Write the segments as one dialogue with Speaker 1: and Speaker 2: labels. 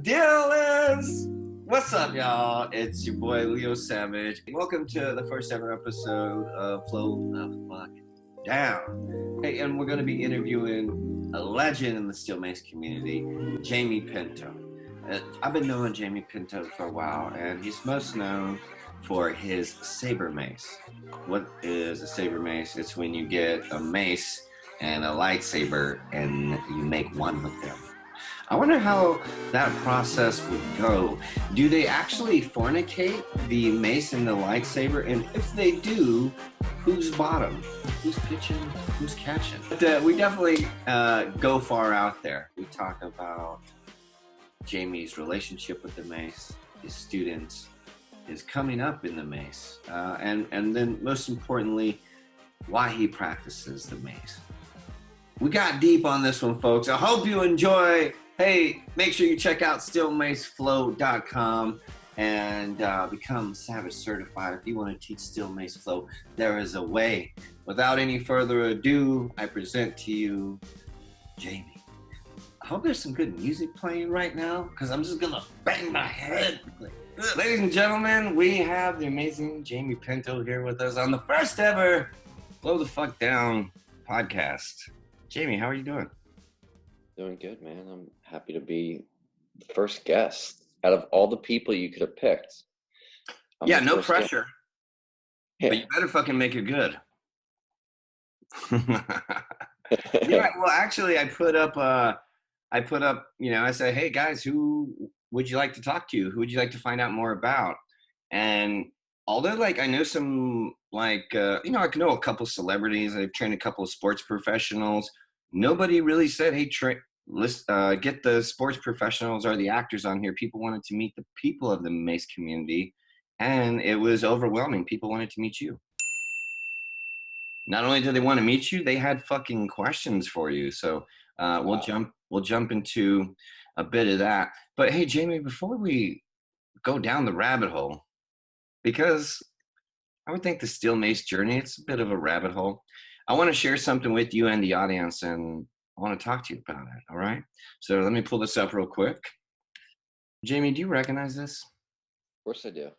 Speaker 1: Deal is, what's up, y'all? It's your boy Leo Savage. Welcome to the first ever episode of Flow the Fuck Down. Hey, and we're going to be interviewing a legend in the steel mace community, Jamie Pinto. I've been knowing Jamie Pinto for a while, and he's most known for his saber mace. What is a saber mace? It's when you get a mace and a lightsaber and you make one with them. I wonder how that process would go. Do they actually fornicate the mace and the lightsaber? And if they do, who's bottom? Who's pitching? Who's catching? But we definitely go far out there. We talk about Jamie's relationship with the mace, his students, his coming up in the mace, and then most importantly, why he practices the mace. We got deep on this one, folks. I hope you enjoy. Hey, make sure you check out steelmaceflow.com and become Savage certified. If you want to teach steel mace flow, there is a way. Without any further ado, I present to you Jamie. I hope there's some good music playing right now, because I'm just gonna bang my head. Ladies and gentlemen, we have the amazing Jamie Pinto here with us on the first ever Flow the Fuck Down podcast. Jamie, how are you doing?
Speaker 2: Doing good, man. I'm happy to be the first guest out of all the people you could have picked.
Speaker 1: Yeah, no pressure. Yeah. But you better fucking make it good. Yeah, well, actually, I put up, I said, hey, guys, who would you like to talk to? Who would you like to find out more about? And although, I know some, I know a couple celebrities. I've trained a couple of sports professionals. Nobody really said, hey, get the sports professionals or the actors on here. People wanted to meet the people of the mace community, and it was overwhelming. People wanted to meet you. Not only did they want to meet you, they had fucking questions for you. So we'll jump into a bit of that. But hey, Jamie, before we go down the rabbit hole, because I would think the steel mace journey, it's a bit of a rabbit hole. I want to share something with you and the audience, and I want to talk to you about it, all right? So let me pull this up real quick. Jamie, do you recognize this?
Speaker 2: Of course I do.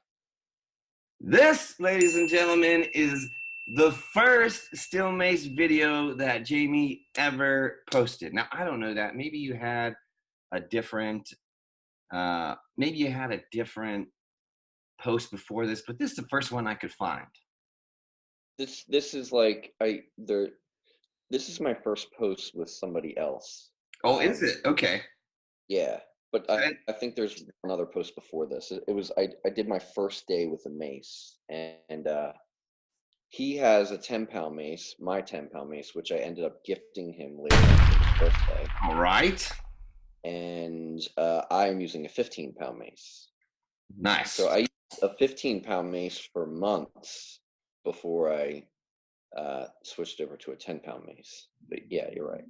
Speaker 1: This, ladies and gentlemen, is the first steel mace video that Jamie ever posted. Now, I don't know that. Maybe you had a different post before this, but this is the first one I could find.
Speaker 2: This is this is my first post with somebody else.
Speaker 1: Oh, is it? Okay.
Speaker 2: Yeah, but I think there's another post before this. It was I did my first day with a mace, and he has a 10-pound mace, my 10-pound mace, which I ended up gifting him later on for his birthday.
Speaker 1: All right.
Speaker 2: And I am using a 15-pound mace.
Speaker 1: Nice.
Speaker 2: So I used a 15-pound mace for months before I switched over to a 10-pound mace. But yeah, you're right.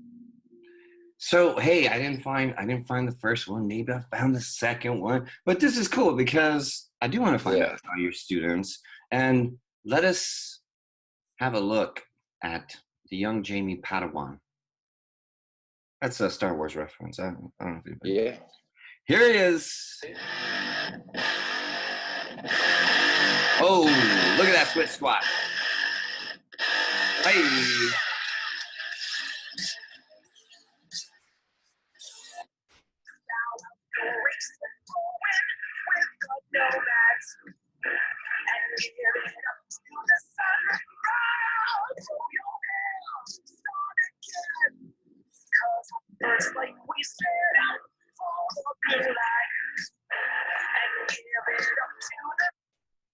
Speaker 1: So hey, I didn't find the first one. Maybe I found the second one. But this is cool because I do want to find out about your students, and let us have a look at the young Jamie Padawan. That's a Star Wars reference. I don't know if anybody.
Speaker 2: Yeah.
Speaker 1: Here he is. Oh, look at that switch squat. Hey.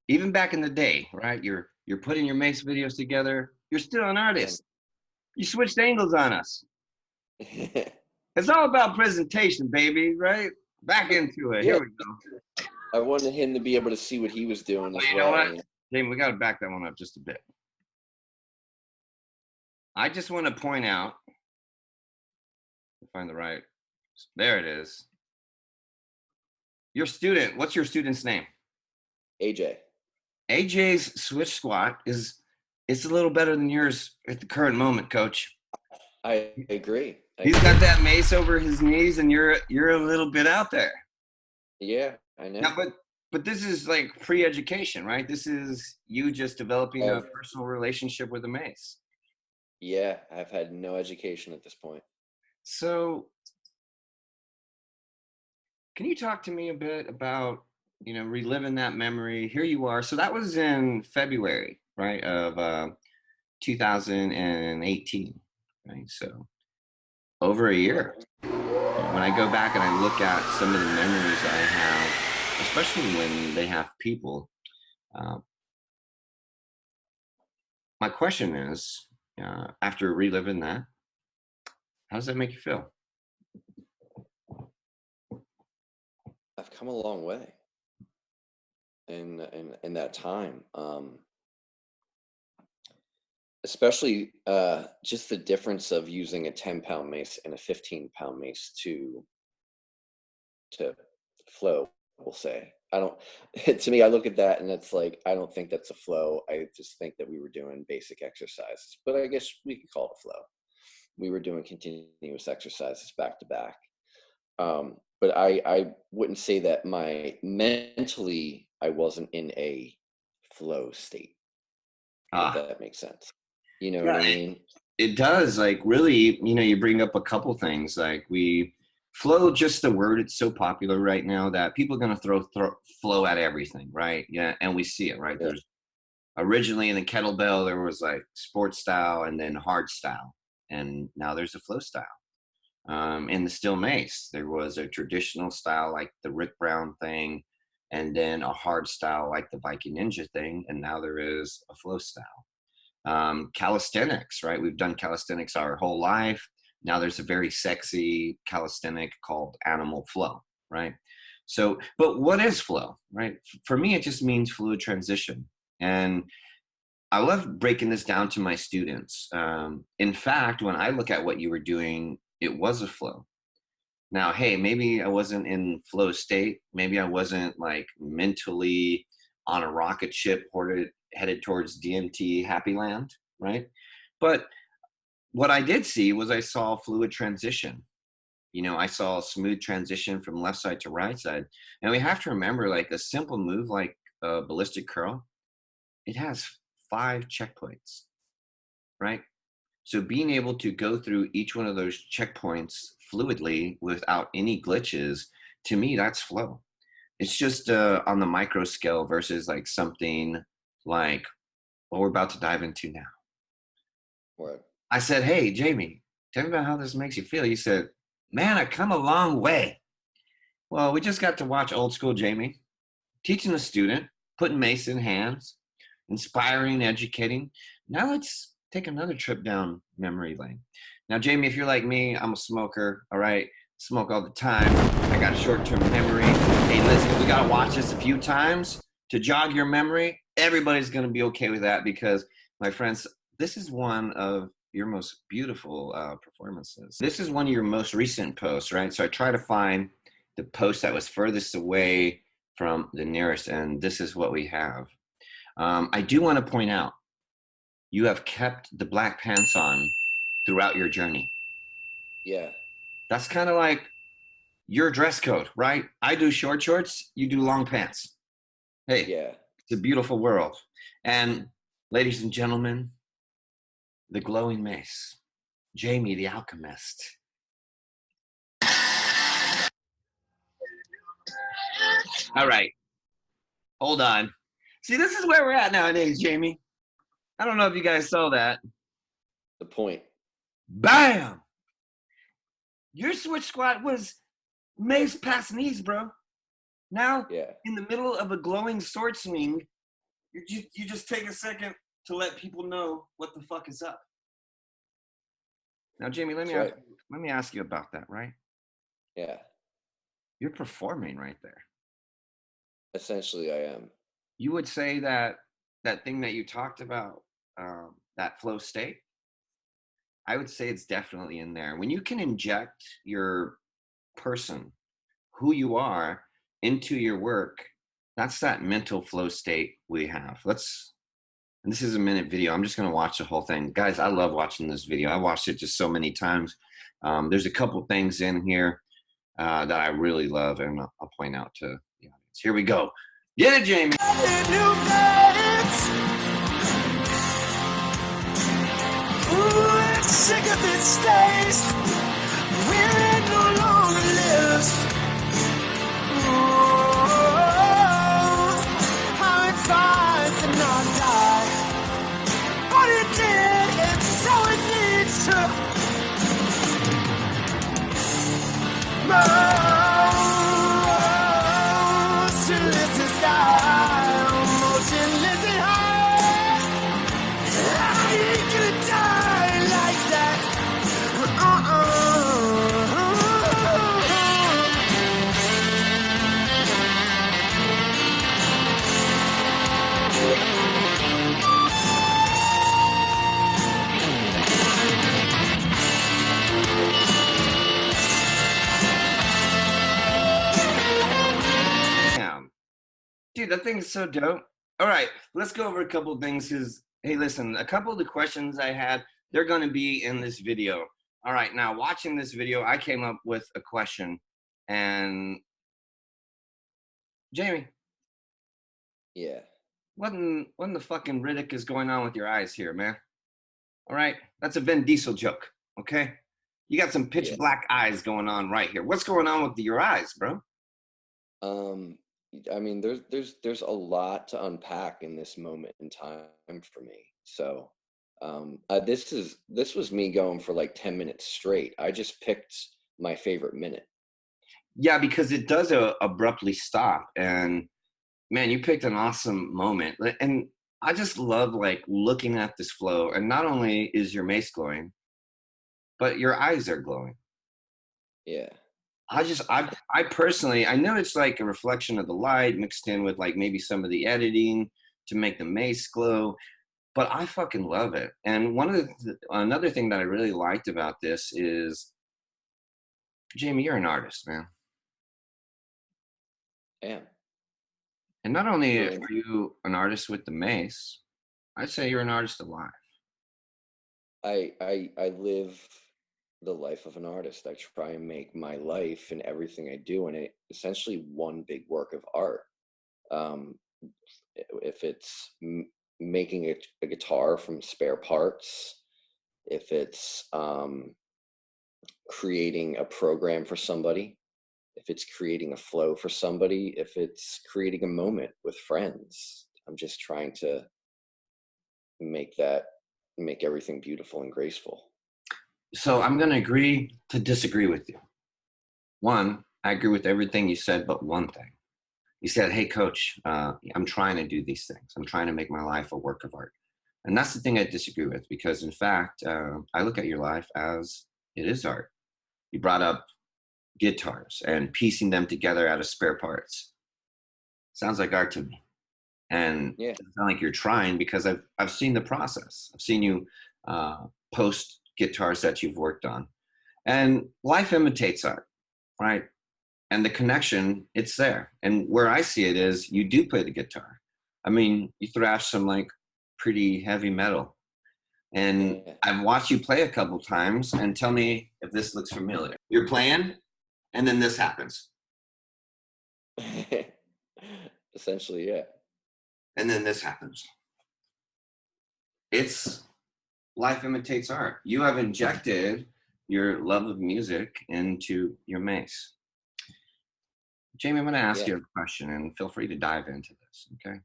Speaker 1: Even back in the day, right? You're putting your mace videos together. You're still an artist. You switched angles on us. It's all about presentation, baby, right? Back into it. Yeah. Here we go.
Speaker 2: I wanted him to be able to see what he was doing as well.
Speaker 1: You know what? Jamie, we got to back that one up just a bit. I just want to point out, find the right, there it is. Your student, what's your student's name?
Speaker 2: AJ.
Speaker 1: AJ's switch squat it's a little better than yours at the current moment, Coach.
Speaker 2: I agree.
Speaker 1: He's got that mace over his knees, and you're a little bit out there.
Speaker 2: Yeah, I
Speaker 1: Now,
Speaker 2: know.
Speaker 1: but this is like pre-education, right? This is you just developing a
Speaker 2: I've
Speaker 1: personal relationship with the mace.
Speaker 2: Yeah, I've had no education at this point.
Speaker 1: So, can you talk to me a bit about, reliving that memory? Here you are. So that was in February, right, of 2018, right? So over a
Speaker 2: Correct.
Speaker 1: year. When I go back and I look at some of the memories I have, especially when they have people, uh, my question is, after reliving that, how does that make you feel?
Speaker 2: I've come a long way in that time. Especially just the difference of using a 10-pound mace and a 15-pound mace to flow, we'll say. I don't To me, I look at that and it's like, I don't think that's a flow. I just think that we were doing basic exercises, but I guess we could call it a flow. We were doing continuous exercises back to back. But I wouldn't say that mentally I wasn't in a flow state, if
Speaker 1: Ah,
Speaker 2: that makes sense. You know what
Speaker 1: yeah,
Speaker 2: I mean?
Speaker 1: it does. Like, really, you bring up a couple things. Like, flow, just the word, it's so popular right now that people are going to throw flow at everything, right? Yeah. And we see it, right?
Speaker 2: Yeah.
Speaker 1: There's originally in the kettlebell, there was like sports style and then hard style. And now there's a flow style. In the steel mace, there was a traditional style like the Rick Brown thing, and then a hard style like the Viking Ninja thing. And now there is a flow style. Calisthenics, right? We've done calisthenics our whole life. Now there's a very sexy calisthenic called animal flow, right? So, but what is flow, right? For me, it just means fluid transition. And I love breaking this down to my students. In fact, when I look at what you were doing, it was a flow. Now, hey, maybe I wasn't in flow state. Maybe I wasn't like mentally on a rocket ship headed towards DMT happy land, right? But what I did see was I saw fluid transition. I saw a smooth transition from left side to right side. And we have to remember, like, a simple move like a ballistic curl, it has 5 checkpoints, right? So being able to go through each one of those checkpoints fluidly without any glitches, to me, that's flow. It's just on the micro scale versus like something like what we're about to dive into now.
Speaker 2: Right.
Speaker 1: I said, "Hey, Jamie, tell me about how this makes you feel." You said, "Man, I come a long way." Well, we just got to watch old school Jamie teaching a student, putting mace in hands, inspiring, educating. Now let's take another trip down memory lane. Now, Jamie, if you're like me, I'm a smoker, all right? Smoke all the time. I got short-term memory. Hey, listen, we gotta watch this a few times to jog your memory. Everybody's gonna be okay with that because, my friends, this is one of your most beautiful performances. This is one of your most recent posts, right? So I try to find the post that was furthest away from the nearest, and this is what we have. I do want to point out you have kept the black pants on throughout your journey.
Speaker 2: Yeah.
Speaker 1: That's kind of like your dress code, right? I do short shorts, you do long pants. Hey,
Speaker 2: Yeah.
Speaker 1: it's a beautiful world. And ladies and gentlemen, the glowing mace, Jamie the Alchemist. All right, hold on. See, this is where we're at nowadays, Jamie. I don't know if you guys saw that.
Speaker 2: The point.
Speaker 1: Bam! Your switch squat was mace past knees, bro. Now,
Speaker 2: Yeah.
Speaker 1: in the middle of a glowing sword swing, you just take a second to let people know what the fuck is up. Now, Jamie,
Speaker 2: That's right.
Speaker 1: let me ask you about that, right?
Speaker 2: Yeah.
Speaker 1: You're performing right there.
Speaker 2: Essentially, I am.
Speaker 1: You would say that that thing that you talked about, that flow state, I would say it's definitely in there. When you can inject your person, who you are, into your work, that's that mental flow state we have. And this is a minute video. I'm just going to watch the whole thing. Guys, I love watching this video. I watched it just so many times. There's a couple things in here. that I really love, and I'll point out to the audience. Here we go. Get it, Jamie.
Speaker 3: Ooh, sick of its taste. Where it no longer lives. Ooh, how it fights and not die. What it did, and so it needs to. Motionless as die, motionless and high. I ain't gonna die like that.
Speaker 1: Damn. Dude, that thing is so dope. All right, let's go over a couple of things because, hey, listen, a couple of the questions I had, they're going to be in this video. All right, now watching this video, I came up with a question. And Jamie,
Speaker 2: Yeah.
Speaker 1: what in the fucking Riddick is going on with your eyes here, man? All right, that's a Vin Diesel joke, okay? You got some pitch black eyes going on right here. What's going on with your eyes, bro?
Speaker 2: I mean, there's a lot to unpack in this moment in time for me. So, this was me going for like 10 minutes straight. I just picked my favorite minute.
Speaker 1: Yeah, because it does abruptly stop, and man, you picked an awesome moment. And I just love like looking at this flow, and not only is your mace glowing, but your eyes are glowing.
Speaker 2: Yeah.
Speaker 1: I personally, I know it's like a reflection of the light mixed in with like maybe some of the editing to make the mace glow, but I fucking love it. And another thing that I really liked about this is, Jamie, you're an artist, man.
Speaker 2: Damn.
Speaker 1: And not only are you an artist with the mace, I'd say you're an artist alive.
Speaker 2: I live the life of an artist. I try and make my life and everything I do in it essentially one big work of art. If it's making a guitar from spare parts, if it's creating a program for somebody, if it's creating a flow for somebody, if it's creating a moment with friends, I'm just trying to make everything beautiful and graceful.
Speaker 1: So I'm going to agree to disagree with you. One, I agree with everything you said, but one thing. You said, hey, coach, I'm trying to do these things. I'm trying to make my life a work of art. And that's the thing I disagree with, because in fact, I look at your life as it is art. You brought up guitars and piecing them together out of spare parts. Sounds like art to me. And
Speaker 2: Yeah.
Speaker 1: it sounds like you're trying, because I've seen the process. I've seen you post guitars that you've worked on. And life imitates art, right? And the connection, it's there. And where I see it is, you do play the guitar. I mean, you thrash some like pretty heavy metal. And I've watched you play a couple times, and tell me if this looks familiar. You're playing, and then this happens.
Speaker 2: Essentially, yeah.
Speaker 1: And then this happens. It's life imitates art. You have injected your love of music into your mace. Jamie, I'm going to ask you a question, and feel free to dive into this, okay?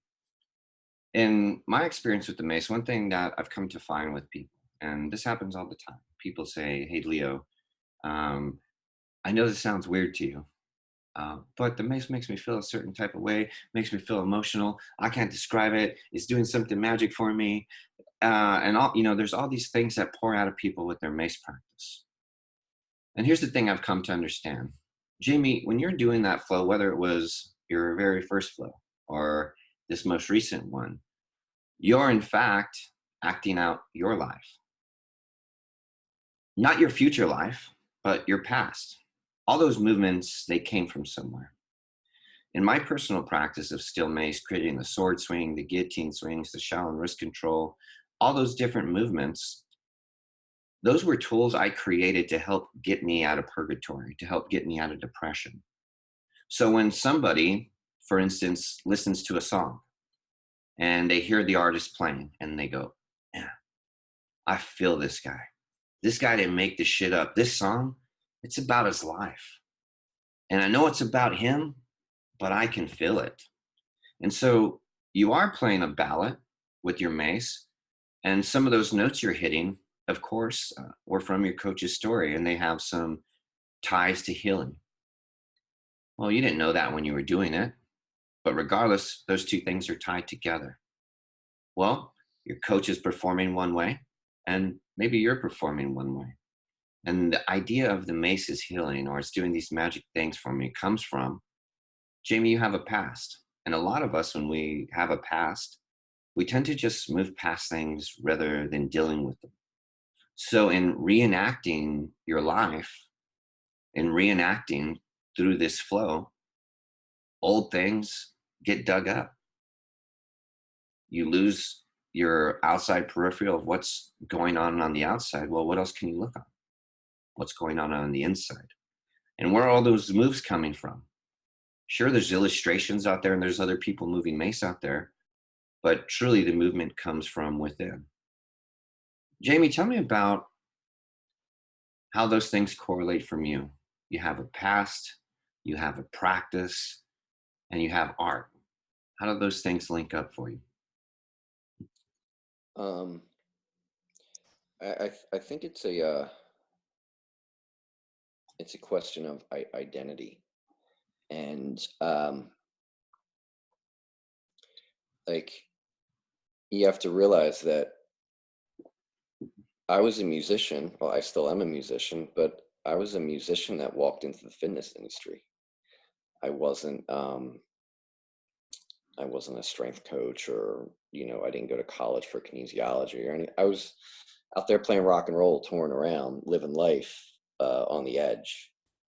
Speaker 1: In my experience with the mace, one thing that I've come to find with people, and this happens all the time, people say, hey, Leo, I know this sounds weird to you, but the mace makes me feel a certain type of way, makes me feel emotional. I can't describe it. It's doing something magic for me. And all, there's all these things that pour out of people with their mace practice. And here's the thing I've come to understand. Jamie, when you're doing that flow, whether it was your very first flow or this most recent one, you're in fact acting out your life. Not your future life, but your past. All those movements, they came from somewhere. In my personal practice of steel mace, creating the sword swing, the guillotine swings, the Shaolin wrist control, all those different movements, those were tools I created to help get me out of purgatory, to help get me out of depression. So when somebody, for instance, listens to a song and they hear the artist playing and they go, "Man, I feel this guy. This guy didn't make this shit up. This song, it's about his life. And I know it's about him, but I can feel it." And so you are playing a ballad with your mace, and some of those notes you're hitting, of course, were from your coach's story, and they have some ties to healing. Well, you didn't know that when you were doing it, but regardless, those two things are tied together. Well, your coach is performing one way, and maybe you're performing one way. And the idea of the mace is healing, or it's doing these magic things for me, comes from, Jamie, you have a past. And a lot of us, when we have a past, we tend to just move past things rather than dealing with them. So in reenacting your life, in reenacting through this flow, old things get dug up. You lose your outside peripheral of what's going on the outside. Well, what else can you look on? What's going on the inside? And where are all those moves coming from? Sure, there's illustrations out there and there's other people moving mace out there, but truly the movement comes from within. Jamie, tell me about how those things correlate from you. You have a past, you have a practice, and you have art. How do those things link up for you?
Speaker 2: I think it's a question of identity, and like you have to realize that I was a musician. Well, I still am a musician, but I was a musician that walked into the fitness industry. I wasn't I wasn't a strength coach, or I didn't go to college for kinesiology or any. I was out there playing rock and roll, touring around, living life on the edge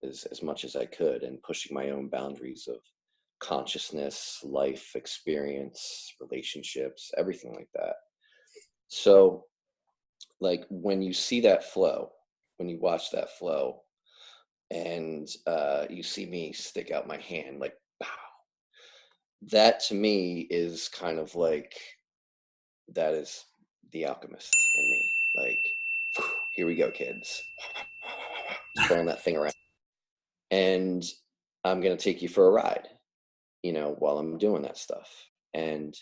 Speaker 2: as much as I could, and pushing my own boundaries of consciousness, life experience, relationships, everything like that. So, like when you see that flow, when you watch that flow, and you see me stick out my hand, like, wow, that to me is kind of like, that is the alchemist in me. Like, here we go, kids. Throwing that thing around. And I'm going to take you for a ride, while I'm doing that stuff. And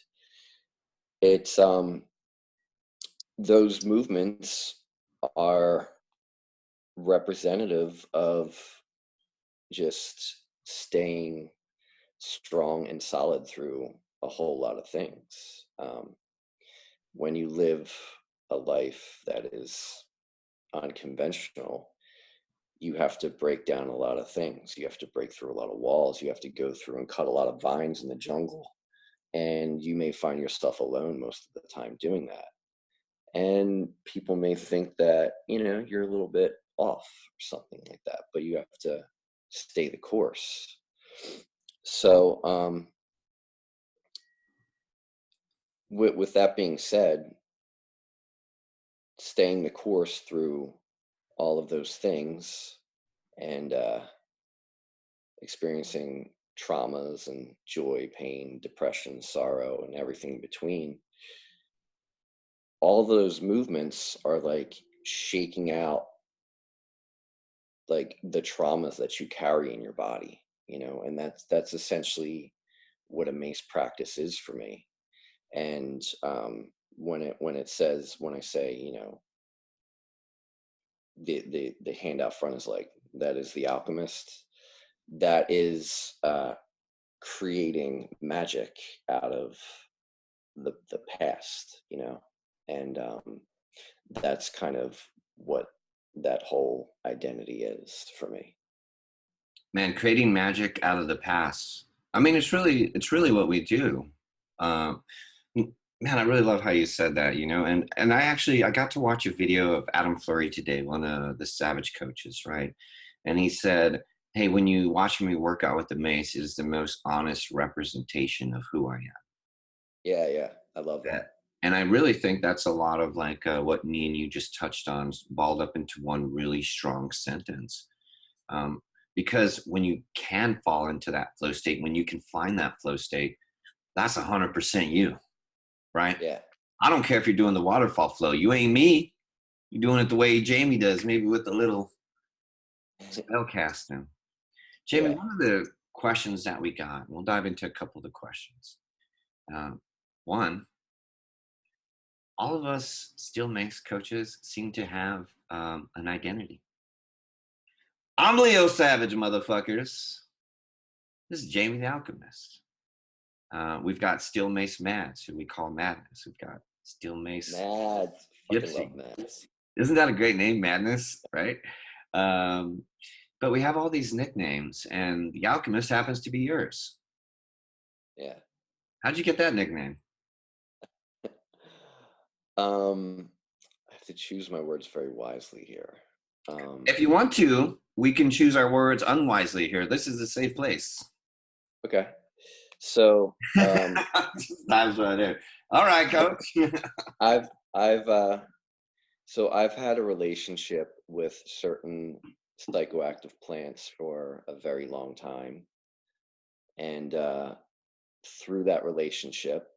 Speaker 2: it's, those movements are representative of just staying strong and solid through a whole lot of things. When you live a life that is unconventional, you have to break down a lot of things. You have to break through a lot of walls. You have to go through and cut a lot of vines in the jungle. And you may find yourself alone most of the time doing that. And people may think that, you're a little bit off or something like that, but you have to stay the course. So, with that being said, staying the course through all of those things, and experiencing traumas and joy, pain, depression, sorrow, and everything in between, all those movements are like shaking out like the traumas that you carry in your body, and that's essentially what a mace practice is for me. And when I say, the hand out front is like, that is the alchemist, that is creating magic out of the past, and that's kind of what that whole identity is for me.
Speaker 1: Man, creating magic out of the past. I mean, it's really what we do. Man, I really love how you said that, and I got to watch a video of Adam Fleury today, one of the Savage coaches, right? And he said, hey, when you watch me work out with the mace, it is the most honest representation of who I am.
Speaker 2: Yeah, I love that.
Speaker 1: And I really think that's a lot of like what me and you just touched on, balled up into one really strong sentence. Um, because when you can fall into that flow state, when you can find that flow state, that's 100% you, right?
Speaker 2: Yeah.
Speaker 1: I don't care if you're doing the waterfall flow. You ain't me. You're doing it the way Jamie does, maybe with a little spell casting. Jamie,
Speaker 2: Yeah.
Speaker 1: one of the questions that we got, we'll dive into a couple of the questions. One, all of us Steel Mace coaches seem to have an identity. I'm Leo Savage, motherfuckers. This is Jamie the Alchemist. We've got Steel Mace Mads, who we call Madness. We've got Steel Mace
Speaker 2: Mads. Fucking
Speaker 1: Gypsy.
Speaker 2: love Mads.
Speaker 1: Isn't that a great name, Madness, right? But we have all these nicknames, and the Alchemist happens to be yours.
Speaker 2: Yeah.
Speaker 1: How'd you get that nickname?
Speaker 2: I have to choose my words very wisely here.
Speaker 1: If you want to, we can choose our words unwisely here. This is a safe place.
Speaker 2: Okay. So
Speaker 1: Time's right there. All right, coach.
Speaker 2: I've had a relationship with certain psychoactive plants for a very long time. And through that relationship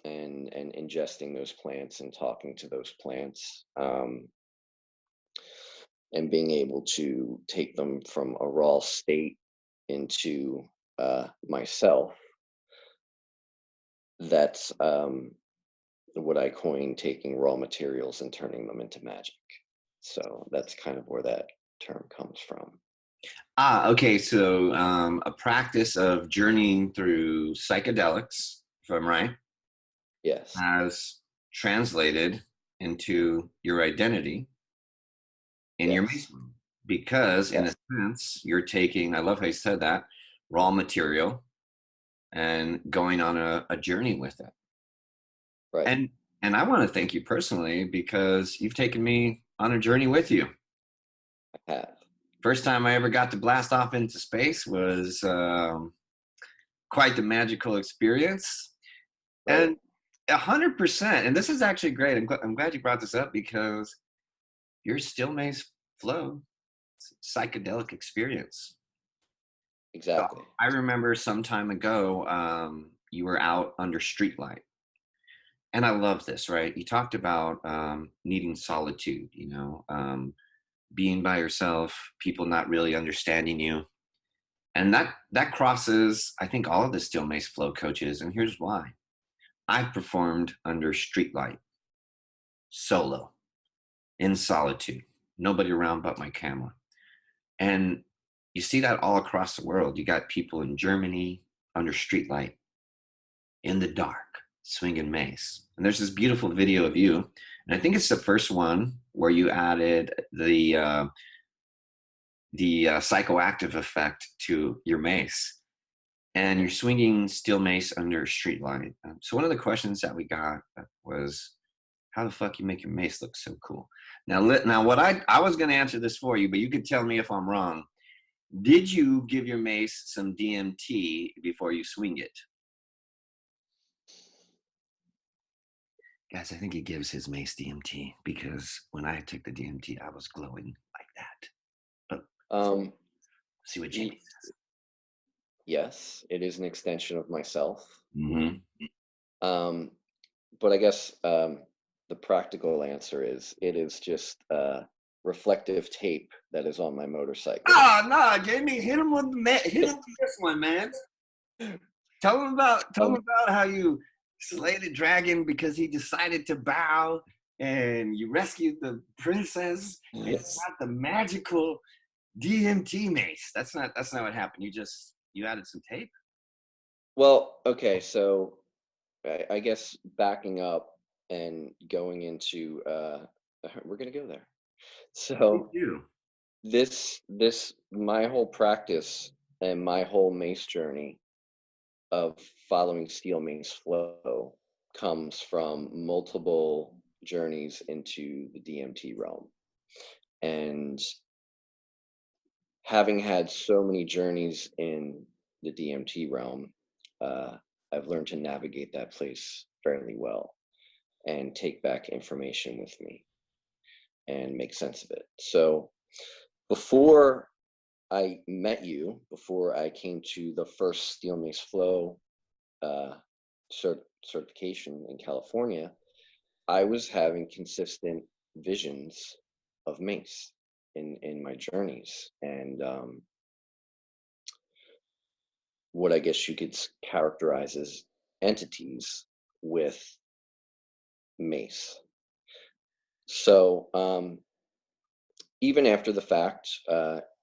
Speaker 2: and ingesting those plants and talking to those plants, and being able to take them from a raw state into myself, that's what I coin taking raw materials and turning them into magic. So that's kind of where that term comes from.
Speaker 1: Okay. So a practice of journeying through psychedelics, if I'm right,
Speaker 2: Yes.
Speaker 1: has translated into your identity in your
Speaker 2: Yes.
Speaker 1: masonry. Because in a sense, you're taking, I love how you said that, raw material and going on a journey with it.
Speaker 2: Right.
Speaker 1: And I want to thank you personally because you've taken me on a journey with you.
Speaker 2: I have.
Speaker 1: First time I ever got to blast off into space was quite the magical experience.
Speaker 2: Right.
Speaker 1: And 100%, and this is actually great. I'm glad you brought this up because your Still Mace flow psychedelic experience.
Speaker 2: Exactly.
Speaker 1: So I remember some time ago, you were out under streetlight. And I love this, right? You talked about needing solitude, being by yourself, people not really understanding you. And that crosses, I think, all of the Still Mace flow coaches. And here's why. I've performed under streetlight, solo, in solitude, nobody around but my camera. And you see that all across the world. You got people in Germany under streetlight, in the dark, swinging mace. And there's this beautiful video of you. And I think it's the first one where you added the psychoactive effect to your mace. And you're swinging steel mace under a streetlight. So one of the questions that we got was, how the fuck you make your mace look so cool? Now what I was going to answer this for you, but you could tell me if I'm wrong. Did you give your mace some DMT before you swing it? Guys, I think he gives his mace DMT because when I took the DMT, I was glowing like that. But see what Jamie says.
Speaker 2: Yes, it is an extension of myself.
Speaker 1: Mm-hmm.
Speaker 2: But I guess the practical answer is it is just reflective tape that is on my motorcycle.
Speaker 1: No, Jamie, hit him with this one, man. Tell him about how you slayed a dragon because he decided to bow, and you rescued the princess. And you got the magical DMT mace. That's not what happened. You added some tape.
Speaker 2: Well, okay, so I guess backing up and going into we're gonna go there. So this my whole practice and my whole mace journey of following Steel Mace flow comes from multiple journeys into the DMT realm. And having had so many journeys in the DMT realm, I've learned to navigate that place fairly well. and take back information with me and make sense of it. So before I met you, before I came to the first Steel Mace Flow certification in California, I was having consistent visions of mace in my journeys, and what I guess you could characterize as entities with mace. So even after the fact,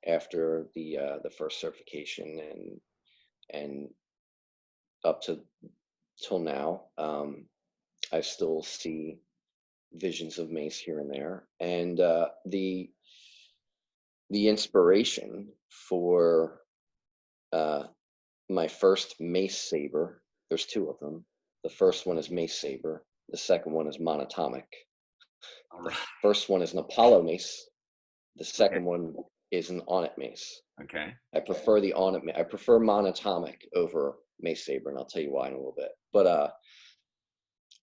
Speaker 2: after the first certification and up to till now, I still see visions of mace here and there, and the inspiration for my first mace saber. There's two of them. The first one is mace saber. The second one is monatomic. The first one is an Apollo mace. The second one is an Onnit mace.
Speaker 1: Okay.
Speaker 2: I prefer the Onnit. I prefer monatomic over mace saber, and I'll tell you why in a little bit. But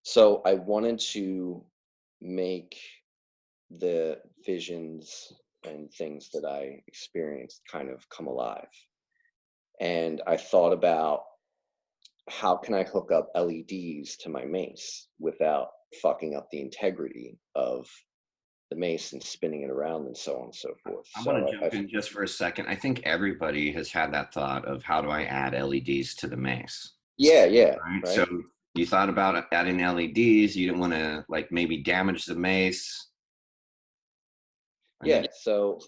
Speaker 2: so I wanted to make the visions and things that I experienced kind of come alive. And I thought about, how can I hook up LEDs to my mace without fucking up the integrity of the mace and spinning it around and so on and so forth.
Speaker 1: I want to jump in just for a second. I think everybody has had that thought of, how do I add LEDs to the mace?
Speaker 2: Yeah,
Speaker 1: Right?
Speaker 2: right.
Speaker 1: So you thought about adding LEDs. You didn't want to like maybe damage the mace.
Speaker 2: Yeah. So,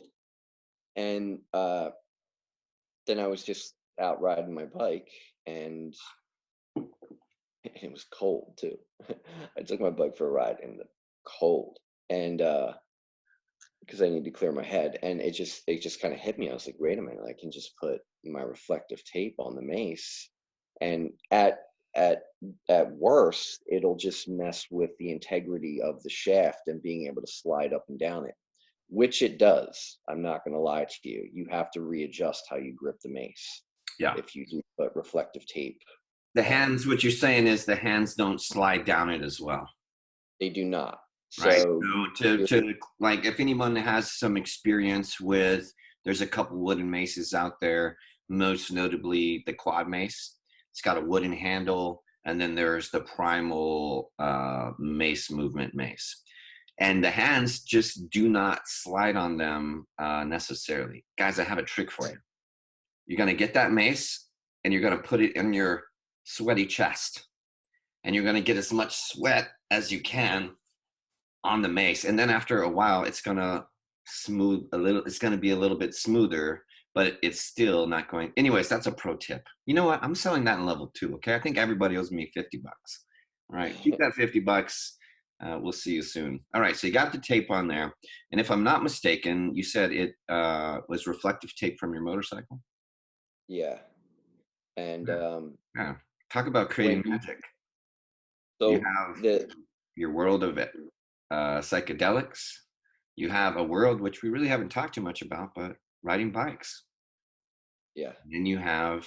Speaker 2: and then I was just out riding my bike, and it was cold too. I took my bike for a ride in the cold, and because I need to clear my head, and it just kind of hit me. I was like, wait a minute, I can just put my reflective tape on the mace, and at worst, it'll just mess with the integrity of the shaft and being able to slide up and down it, which it does. I'm not going to lie to you. You have to readjust how you grip the mace.
Speaker 1: Yeah.
Speaker 2: If you do put reflective tape.
Speaker 1: The hands, what you're saying is the hands don't slide down it as well.
Speaker 2: They do not.
Speaker 1: Right.
Speaker 2: So
Speaker 1: to like, if anyone has some experience with, there's a couple wooden maces out there, most notably the quad mace. It's got a wooden handle, and then there's the primal mace movement mace. And the hands just do not slide on them necessarily. Guys, I have a trick for you. You're going to get that mace, and you're going to put it in your sweaty chest, and you're going to get as much sweat as you can on the mace. And then after a while, it's going to smooth a little. It's going to be a little bit smoother, but it's still not going. Anyways, that's a pro tip. You know what? I'm selling that in level 2. Okay. I think everybody owes me $50. All right. Keep that $50. We'll see you soon. All right. So you got the tape on there. And if I'm not mistaken, you said it was reflective tape from your motorcycle.
Speaker 2: Yeah. And
Speaker 1: yeah. Talk about creating magic.
Speaker 2: So
Speaker 1: you have your world of psychedelics. You have a world which we really haven't talked too much about, but riding bikes.
Speaker 2: Yeah.
Speaker 1: And then you have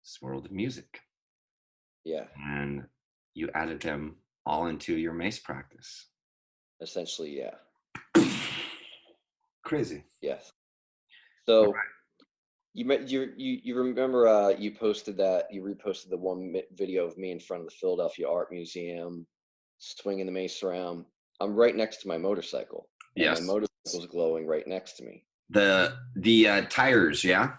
Speaker 1: this world of music.
Speaker 2: Yeah.
Speaker 1: And you added them all into your mace practice.
Speaker 2: Essentially, yeah.
Speaker 1: Crazy.
Speaker 2: Yes. So you remember you reposted the one video of me in front of the Philadelphia Art Museum swinging the mace around. I'm right next to my motorcycle.
Speaker 1: Yes.
Speaker 2: My motorcycle's glowing right next to me.
Speaker 1: The tires, yeah?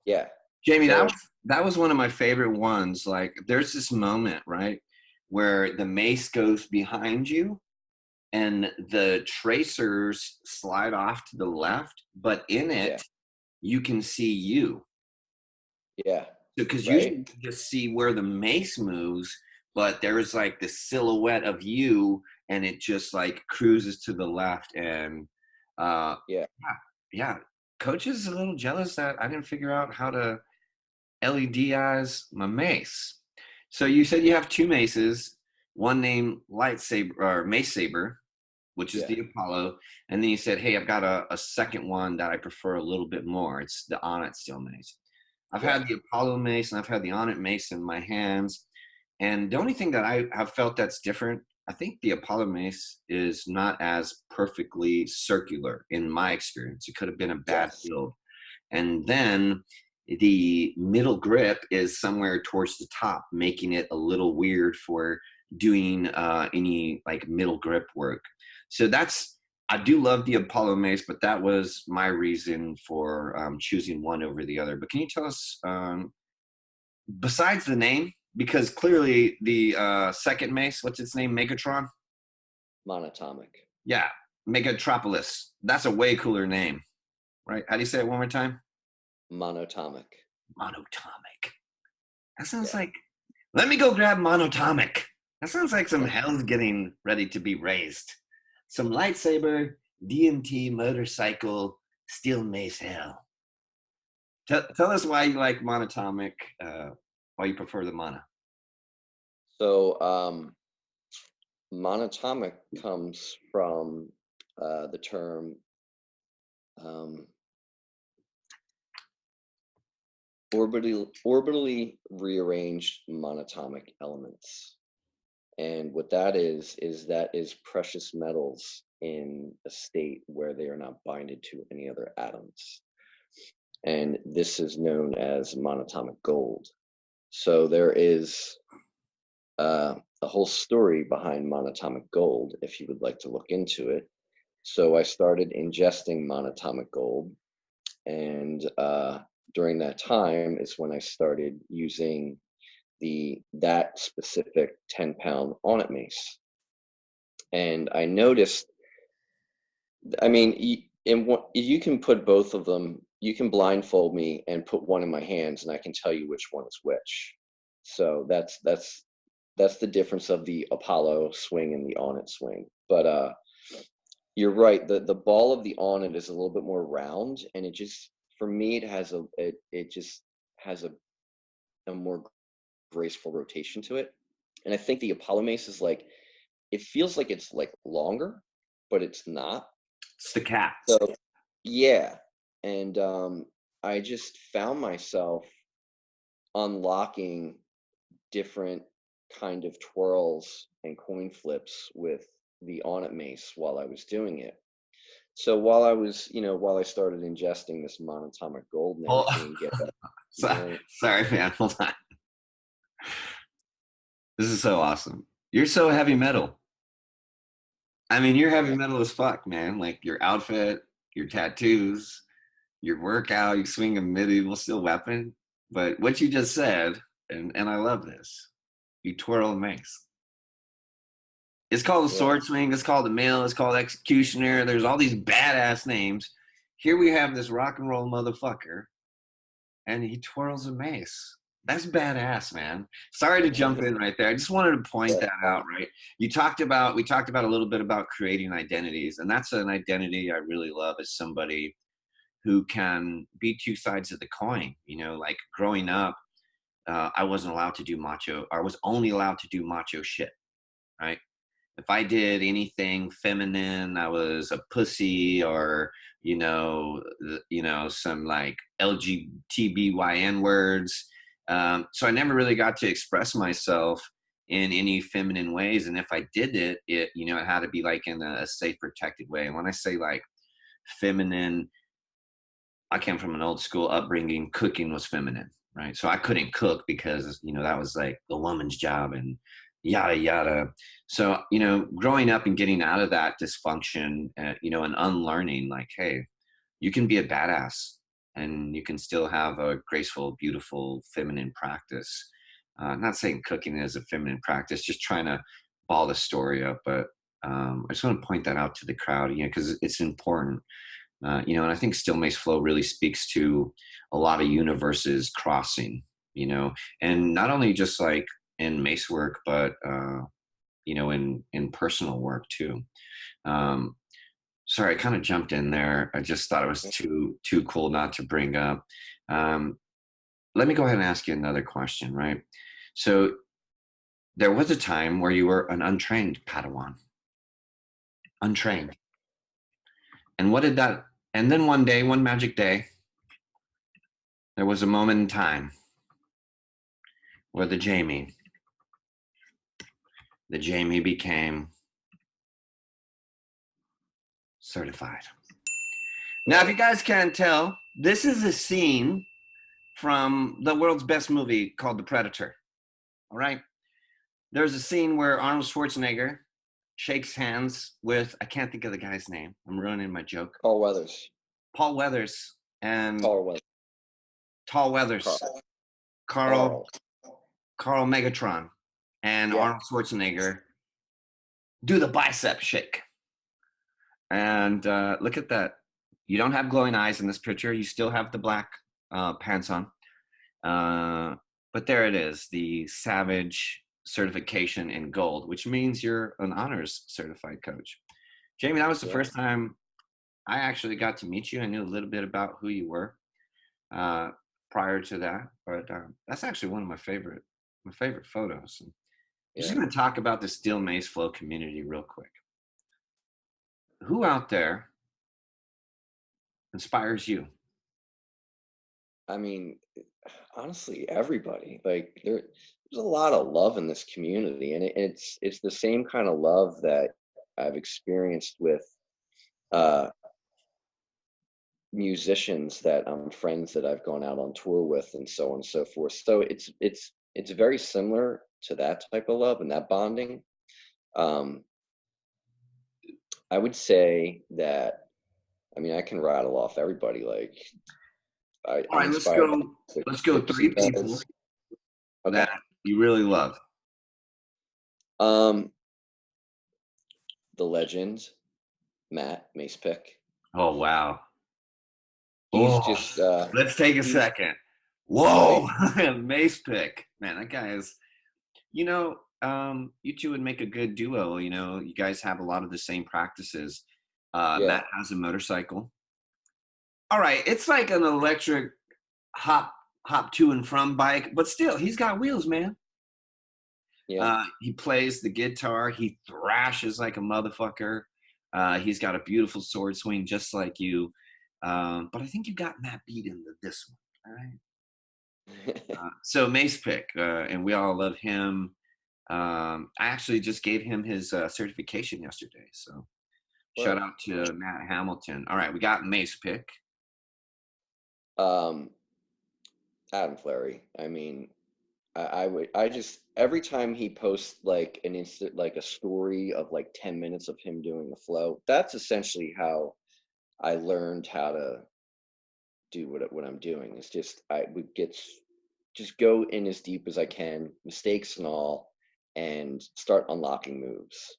Speaker 2: Yeah.
Speaker 1: Jamie, so, that was one of my favorite ones. Like, there's this moment, right, where the mace goes behind you and the tracers slide off to the left, but in it, you can see you.
Speaker 2: Yeah.
Speaker 1: Because usually you just see where the mace moves, but there's like the silhouette of you, and it just like cruises to the left. And yeah. Coach is a little jealous that I didn't figure out how to LEDize my mace. So you said you have 2 maces, one named lightsaber or mace saber, which is the Apollo, and then you said, hey, I've got a second one that I prefer a little bit more. It's the Onnit steel mace. I've had the Apollo mace and I've had the Onnit mace in my hands, and the only thing that I have felt that's different, I think the Apollo mace is not as perfectly circular in my experience. It could have been a bad build. And then the middle grip is somewhere towards the top, making it a little weird for doing any like middle grip work. So I do love the Apollo mace, but that was my reason for choosing one over the other. But can you tell us, besides the name, because clearly the second mace, what's its name? Megatron?
Speaker 2: Monatomic.
Speaker 1: Yeah, Megatropolis. That's a way cooler name, right? How do you say it one more time?
Speaker 2: Monotomic.
Speaker 1: Monotomic. That sounds like, let me go grab Monotomic. That sounds like some hell's getting ready to be raised. Some lightsaber, DMT, motorcycle, steel mace hell. Tell us why you like Monotomic, why you prefer the Mono.
Speaker 2: So, monatomic comes from the term orbitally rearranged monatomic elements. And what that is precious metals in a state where they are not binded to any other atoms. And this is known as monatomic gold. So there is a whole story behind monatomic gold, if you would like to look into it. So I started ingesting monatomic gold, and during that time is when I started using that specific 10-pound on-it mace. And I noticed, I mean, you can put both of them, you can blindfold me and put one in my hands and I can tell you which one is which. So that's the difference of the Apollo swing and the on-it swing. But you're right, the ball of the on-it is a little bit more round, and it just, for me, it just has a more graceful rotation to it. And I think the Apollo mace is like, it feels like it's like longer, but it's not.
Speaker 1: It's the cat.
Speaker 2: So yeah. And I just found myself unlocking different kind of twirls and coin flips with the on-it mace while I was doing it. So while I started ingesting this monatomic gold and everything,
Speaker 1: sorry, man, hold on. This is so awesome. You're so heavy metal. I mean, you're heavy metal as fuck, man. Like your outfit, your tattoos, your workout, you swing a medieval steel weapon. But what you just said, and I love this, you twirl a mace. It's called a sword swing. It's called a mill. It's called executioner. There's all these badass names. Here we have this rock and roll motherfucker, and he twirls a mace. That's badass, man. Sorry to jump in right there. I just wanted to point that out, right? We talked about a little bit about creating identities, and that's an identity I really love as somebody who can be two sides of the coin. You know, like growing up, I wasn't allowed to do macho. I was only allowed to do macho shit, right? If I did anything feminine, I was a pussy, or some like LGBTBYN words. So I never really got to express myself in any feminine ways. And if I did it had to be like in a safe, protected way. And when I say like feminine, I came from an old school upbringing. Cooking was feminine, right? So I couldn't cook because, that was like the woman's job and yada, yada. So, growing up and getting out of that dysfunction, and unlearning like, hey, you can be a badass and you can still have a graceful, beautiful, feminine practice. Not saying cooking is a feminine practice, just trying to ball the story up. But I just want to point that out to the crowd, because it's important. And I think Still Mace Flow really speaks to a lot of universes crossing, and not only just like in mace work, but, in personal work too. Sorry, I kind of jumped in there. I just thought it was too cool not to bring up. Let me go ahead and ask you another question, right? So there was a time where you were an untrained Padawan. Untrained. And what did that, and then one day, one magic day, there was a moment in time where the Jamie the Jamie became certified. Now, if you guys can't tell, this is a scene from the world's best movie called The Predator. All right. There's a scene where Arnold Schwarzenegger shakes hands with, I can't think of the guy's name. I'm ruining my joke.
Speaker 2: Paul Weathers.
Speaker 1: Paul Weathers and
Speaker 2: Paul Weathers.
Speaker 1: Tall Weathers. Carl Megatron and Arnold Schwarzenegger do the bicep shake. And look at that. You don't have glowing eyes in this picture. You still have the black pants on. But there it is, the Savage certification in gold, which means you're an honors certified coach. Jamie, that was the first time I actually got to meet you. I knew a little bit about who you were prior to that, but that's actually one of my favorite photos. And I'm just going to talk about the Steel Mace Flow community real quick. Who out there inspires you?
Speaker 2: I mean, honestly, everybody. Like there's a lot of love in this community, and it's the same kind of love that I've experienced with musicians that I'm friends that I've gone out on tour with, and so on and so forth. So it's very similar to that type of love and that bonding. I would say that, I mean, I can rattle off everybody. Like,
Speaker 1: all right, let's go 3 people that you really love.
Speaker 2: The legend, Matt Macepick.
Speaker 1: Oh wow.
Speaker 2: He's just
Speaker 1: let's take a second. Whoa. Macepick. Man, that guy is, you know, you two would make a good duo. You know, you guys have a lot of the same practices. Matt has a motorcycle. All right, it's like an electric hop to and from bike, but still, he's got wheels, man.
Speaker 2: Yeah.
Speaker 1: He plays the guitar. He thrashes like a motherfucker. He's got a beautiful sword swing, just like you. But I think you got Matt beat in this one. All right. So Macepick, and we all love him. I actually just gave him his certification yesterday. So shout out to Matt Hamilton. All right, we got Macepick.
Speaker 2: Adam Fleury. I mean, I just, every time he posts like an instant, like a story of like 10 minutes of him doing the flow, that's essentially how I learned how to do what I'm doing. It's just, I would just go in as deep as I can, mistakes and all, and start unlocking moves.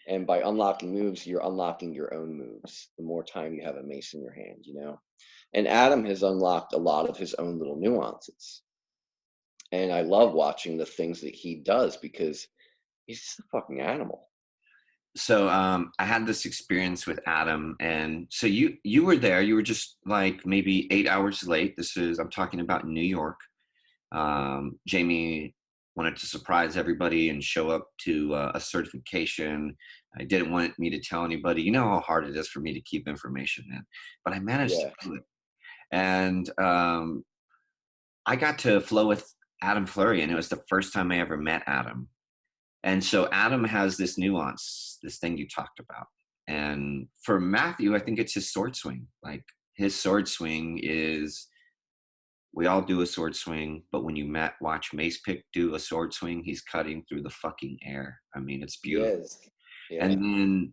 Speaker 2: And by unlocking moves, you're unlocking your own moves. The more time you have a mace in your hand, you know? And Adam has unlocked a lot of his own little nuances. And I love watching the things that he does because he's just a fucking animal.
Speaker 1: So I had this experience with Adam, and so you were there. You were just like maybe 8 hours late. I'm talking about New York. Jamie wanted to surprise everybody and show up to a certification. I didn't want me to tell anybody. You know how hard it is for me to keep information in, but I managed to do it. And I got to flow with Adam Fleury, and it was the first time I ever met Adam. And so Adam has this nuance, this thing you talked about. And for Matthew, I think it's his sword swing. Like his sword swing is, we all do a sword swing, but when you watch Macepick do a sword swing, he's cutting through the fucking air. I mean, it's beautiful.
Speaker 2: Yes. Yeah.
Speaker 1: And then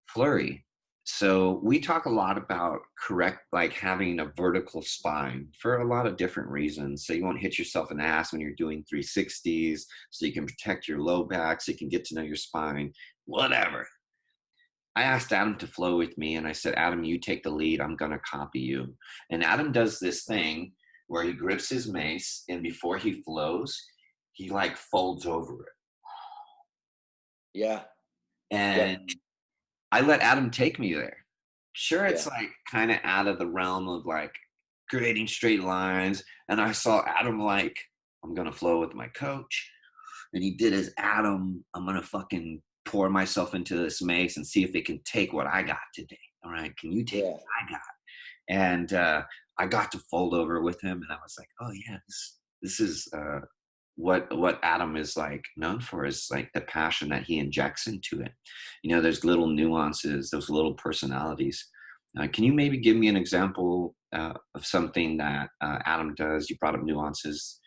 Speaker 1: Fleury. So we talk a lot about like having a vertical spine for a lot of different reasons. So you won't hit yourself in the ass when you're doing 360s, so you can protect your low back, so you can get to know your spine, whatever. I asked Adam to flow with me, and I said, Adam, you take the lead. I'm going to copy you. And Adam does this thing where he grips his mace, and before he flows, he like folds over it.
Speaker 2: Yeah.
Speaker 1: And I let Adam take me there. Sure, it's like kind of out of the realm of like creating straight lines. And I saw Adam like, I'm going to flow with my coach. And he did his Adam, I'm going to fucking pour myself into this mace and see if it can take what I got today. All right, can you take what I got? And I got to fold over with him. And I was like, oh yeah, this is what Adam is like known for is like the passion that he injects into it. There's little nuances, those little personalities. Can you maybe give me an example of something that Adam does? You brought up nuances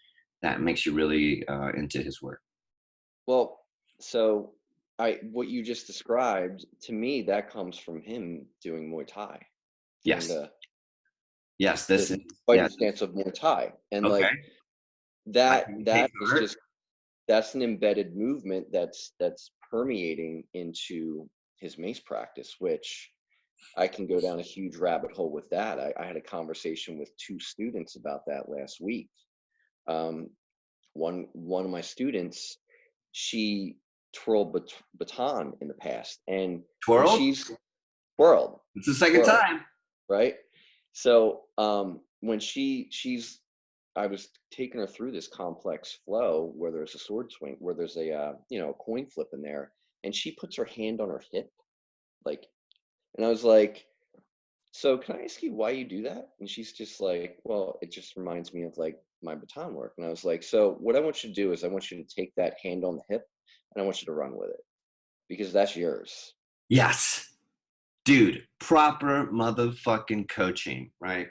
Speaker 1: that makes you really into his work.
Speaker 2: Well, so what you just described to me, that comes from him doing Muay Thai, doing
Speaker 1: Yes. Yes. This is
Speaker 2: the fighting stance of Muay Thai, and
Speaker 1: okay.
Speaker 2: like that is just, that's an embedded movement that's permeating into his mace practice, which I can go down a huge rabbit hole with that. I had a conversation with 2 students about that last week. One of my students, she twirled baton in the past, and she's twirled.
Speaker 1: It's the second time,
Speaker 2: right? So when she's, I was taking her through this complex flow where there's a sword swing, where there's a coin flip in there, and she puts her hand on her hip, like, and I was like, so can I ask you why you do that? And she's just like, well, it just reminds me of like my baton work. And I was like, so what I want you to do is I want you to take that hand on the hip and I want you to run with it, because that's yours.
Speaker 1: Yes, dude, proper motherfucking coaching, right?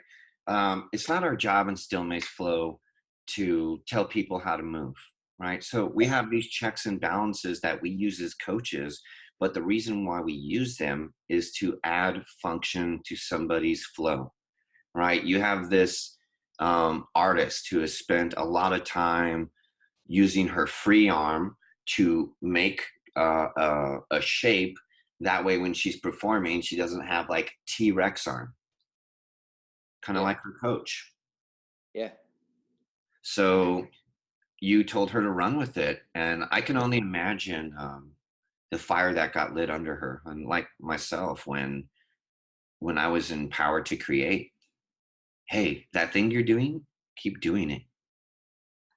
Speaker 1: It's not our job in Still Mace Flow to tell people how to move, right? So we have these checks and balances that we use as coaches, but the reason why we use them is to add function to somebody's flow, right? You have this artist who has spent a lot of time using her free arm to make a shape. That way, when she's performing, she doesn't have like T-Rex arm, kind of like her coach.
Speaker 2: Yeah.
Speaker 1: So you told her to run with it, and I can only imagine the fire that got lit under her, and like myself, when I was empowered to create. Hey, that thing you're doing, keep doing it.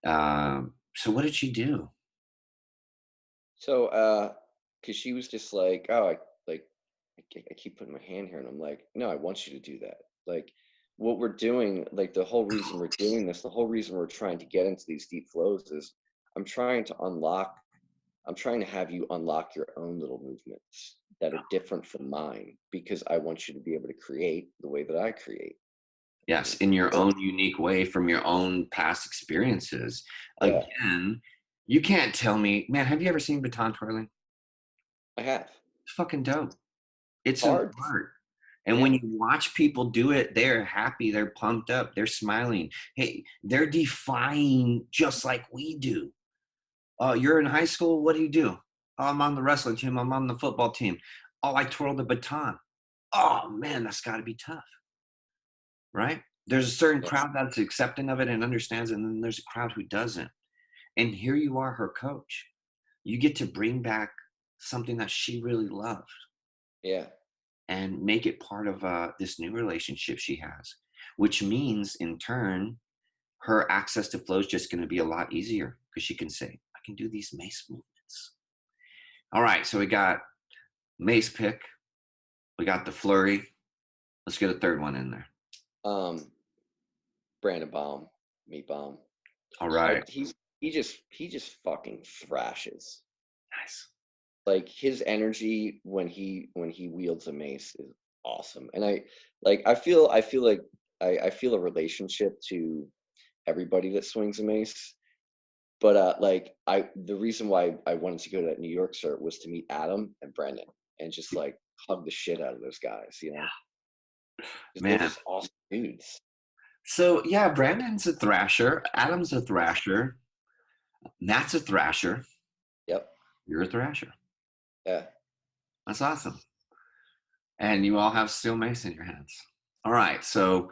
Speaker 1: So what did she do?
Speaker 2: So, because she was just like, oh, I keep putting my hand here, and I'm like, no, I want you to do that. Like, what we're doing, like the whole reason we're doing this, the whole reason we're trying to get into these deep flows is I'm trying to have you unlock your own little movements that are different from mine, because I want you to be able to create the way that I create.
Speaker 1: Yes, in your own unique way from your own past experiences.
Speaker 2: Yeah.
Speaker 1: Again, you can't tell me, man, have you ever seen baton twirling?
Speaker 2: I have.
Speaker 1: It's fucking dope. It's an
Speaker 2: Hard.
Speaker 1: art. And when you watch people do it, they're happy, they're pumped up, they're smiling. Hey, they're defying just like we do. You're in high school, what do? Oh, I'm on the wrestling team, I'm on the football team. Oh, I twirl the baton. Oh man, that's gotta be tough. Right? There's a certain crowd that's accepting of it and understands it, and then there's a crowd who doesn't. And here you are, her coach. You get to bring back something that she really loved.
Speaker 2: Yeah.
Speaker 1: And make it part of this new relationship she has, which means in turn, her access to flow is just going to be a lot easier because she can say, I can do these mace movements. All right, so we got mace pick, we got the flurry. Let's get a third one in there.
Speaker 2: Brandon Baum, Meat Bomb.
Speaker 1: All right.
Speaker 2: He just fucking thrashes.
Speaker 1: Nice.
Speaker 2: Like his energy when he wields a mace is awesome, and I feel like I feel a relationship to everybody that swings a mace. But the reason why I wanted to go to that New York cert was to meet Adam and Brendan and just like hug the shit out of those guys, Man, they're just awesome dudes.
Speaker 1: So yeah, Brandon's a thrasher, Adam's a thrasher, Matt's a thrasher.
Speaker 2: Yep.
Speaker 1: You're a thrasher.
Speaker 2: Yeah.
Speaker 1: That's awesome. And you all have steel mace in your hands. All right, so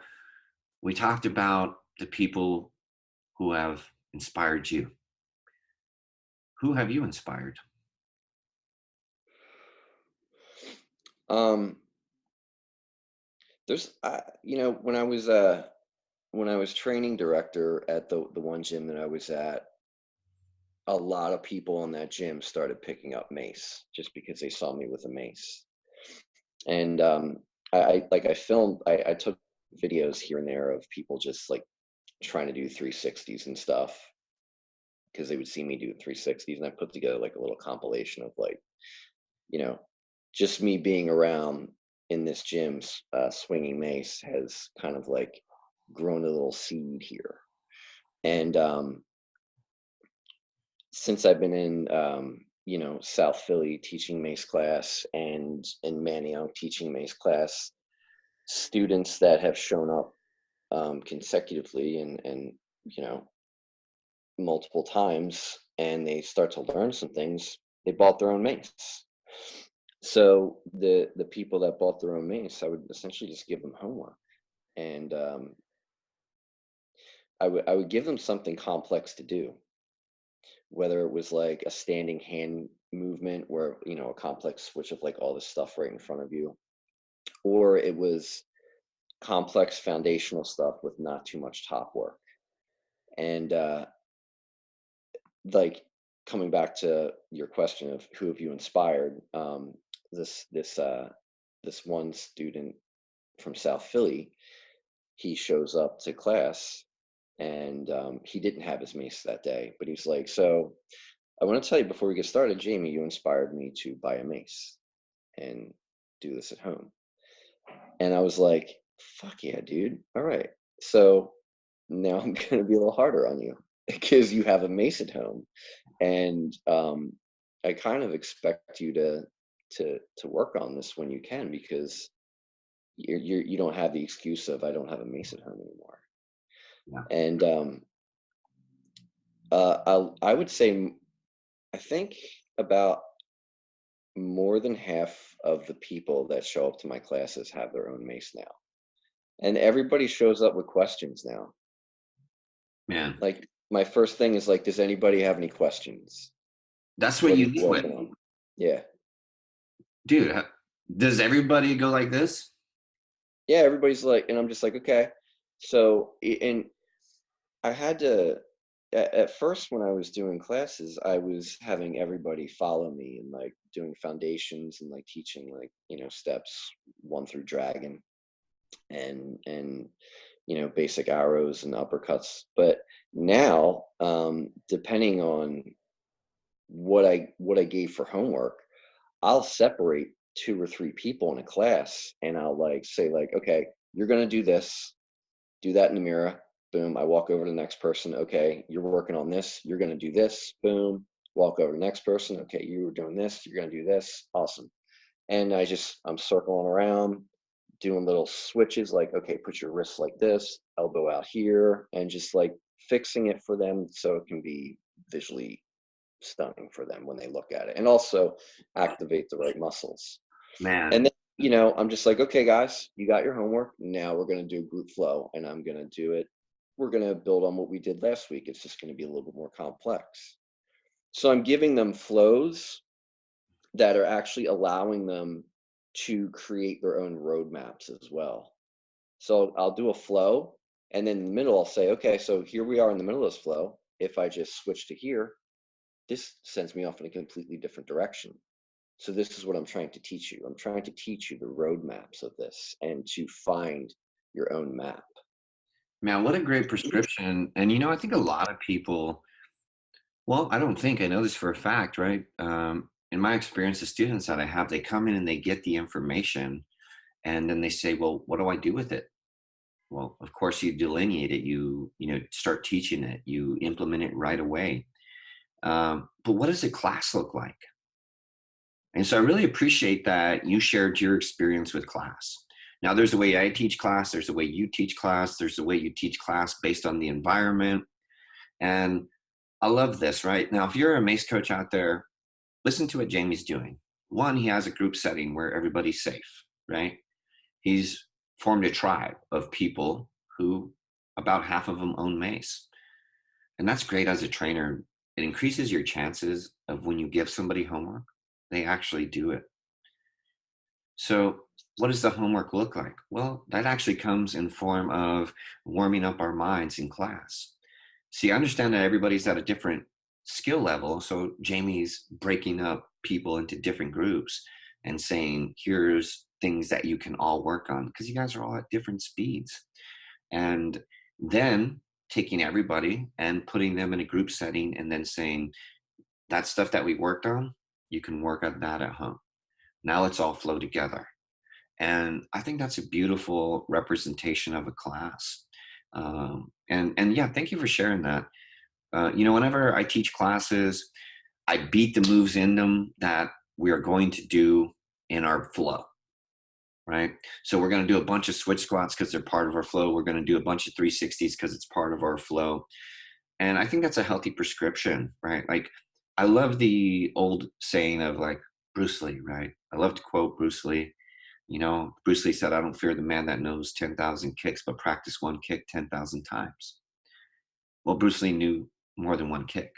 Speaker 1: we talked about the people who have inspired you. Who have you inspired?
Speaker 2: There's when I was training director at the one gym that I was at, a lot of people in that gym started picking up mace just because they saw me with a mace. And I took videos here and there of people just like trying to do 360s and stuff. because they would see me do 360s, and I put together like a little compilation of like, you know, just me being around in this gym, swinging mace has kind of like grown a little seed here. And since I've been in, South Philly teaching mace class, and in Manayunk teaching mace class, students that have shown up consecutively and multiple times, and they start to learn some things, they bought their own mace. So the people that bought their own mace, I would essentially just give them homework, and I would give them something complex to do, whether it was like a standing hand movement where, a complex switch of like all this stuff right in front of you, or it was complex foundational stuff with not too much top work. And like, coming back to your question of who have you inspired, this one student from South Philly, he shows up to class, and he didn't have his mace that day, but he's like, so I want to tell you before we get started, Jamie, you inspired me to buy a mace and do this at home. And I was like, fuck yeah, dude. All right. So now I'm going to be a little harder on you because you have a mace at home. And I kind of expect you to work on this when you can, because you don't have the excuse of, I don't have a mace at home anymore.
Speaker 1: Yeah.
Speaker 2: And I would say, I think about more than half of the people that show up to my classes have their own mace now. And everybody shows up with questions now.
Speaker 1: Man,
Speaker 2: Like, my first thing is like, does anybody have any questions?
Speaker 1: that's what you lead with.
Speaker 2: Yeah.
Speaker 1: Dude, does everybody go like this?
Speaker 2: Yeah, everybody's like, and I'm just like, okay. So, and I had to, at first when I was doing classes, I was having everybody follow me and like doing foundations and like teaching like, steps 1 through dragon and basic arrows and uppercuts. But now, depending on what I gave for homework, I'll separate 2 or 3 people in a class, and I'll like say like, okay, you're going to do this, do that in the mirror. Boom. I walk over to the next person. Okay, you're working on this. You're going to do this. Boom. Walk over to the next person. Okay, you were doing this. You're going to do this. Awesome. And I'm circling around, doing little switches like, okay, put your wrist like this, elbow out here, and just like fixing it for them so it can be visually stunning for them when they look at it, and also activate the right muscles.
Speaker 1: Man.
Speaker 2: And then, I'm just like, okay, guys, you got your homework. Now we're going to do group flow, and I'm going to do it. We're going to build on what we did last week. It's just going to be a little bit more complex. So I'm giving them flows that are actually allowing them to create their own roadmaps as well. So I'll do a flow, and then in the middle, I'll say, okay, so here we are in the middle of this flow. If I just switch to here, this sends me off in a completely different direction. So this is what I'm trying to teach you. I'm trying to teach you the roadmaps of this and to find your own map.
Speaker 1: Man, what a great prescription. And, I think a lot of people, well, I know this for a fact, right? In my experience, the students that I have, they come in and they get the information, and then they say, well, what do I do with it? Well, of course, you delineate it, you start teaching it, you implement it right away. But what does a class look like? And so I really appreciate that you shared your experience with class. Now, there's a way I teach class, there's a way you teach class, there's a way you teach class based on the environment. And I love this, right? Now, if you're a mace coach out there, listen to what Jamie's doing. One, he has a group setting where everybody's safe, right? He's formed a tribe of people who about half of them own mace. And that's great as a trainer. It increases your chances of when you give somebody homework, they actually do it. So what does the homework look like? Well, that actually comes in form of warming up our minds in class. See, I understand that everybody's at a different skill level. So Jamie's breaking up people into different groups and saying, here's things that you can all work on, because you guys are all at different speeds. And then taking everybody and putting them in a group setting and then saying, that stuff that we worked on, you can work on that at home. Now let's all flow together. And I think that's a beautiful representation of a class. And yeah, thank you for sharing that. Whenever I teach classes, I beat the moves in them that we are going to do in our flow, right? So we're going to do a bunch of switch squats because they're part of our flow. We're going to do a bunch of 360s because it's part of our flow. And I think that's a healthy prescription, right? Like, I love the old saying of like Bruce Lee, right? I love to quote Bruce Lee. Bruce Lee said, I don't fear the man that knows 10,000 kicks, but practice one kick 10,000 times. Well, Bruce Lee knew more than one kick.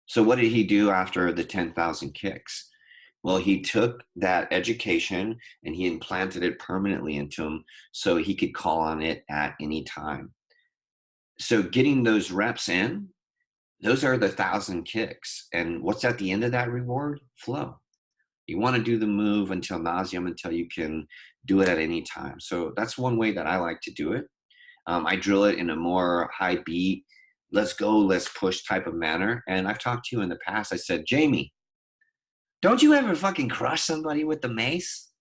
Speaker 1: So what did he do after the 10,000 kicks? Well, he took that education and he implanted it permanently into him so he could call on it at any time. So getting those reps in, those are the 1,000 kicks. And what's at the end of that reward? Flow. You want to do the move until nauseam, until you can do it at any time. So that's one way that I like to do it. I drill it in a more high beat, let's go, let's push type of manner. And I've talked to you in the past. I said, Jamie, don't you ever fucking crush somebody with the mace?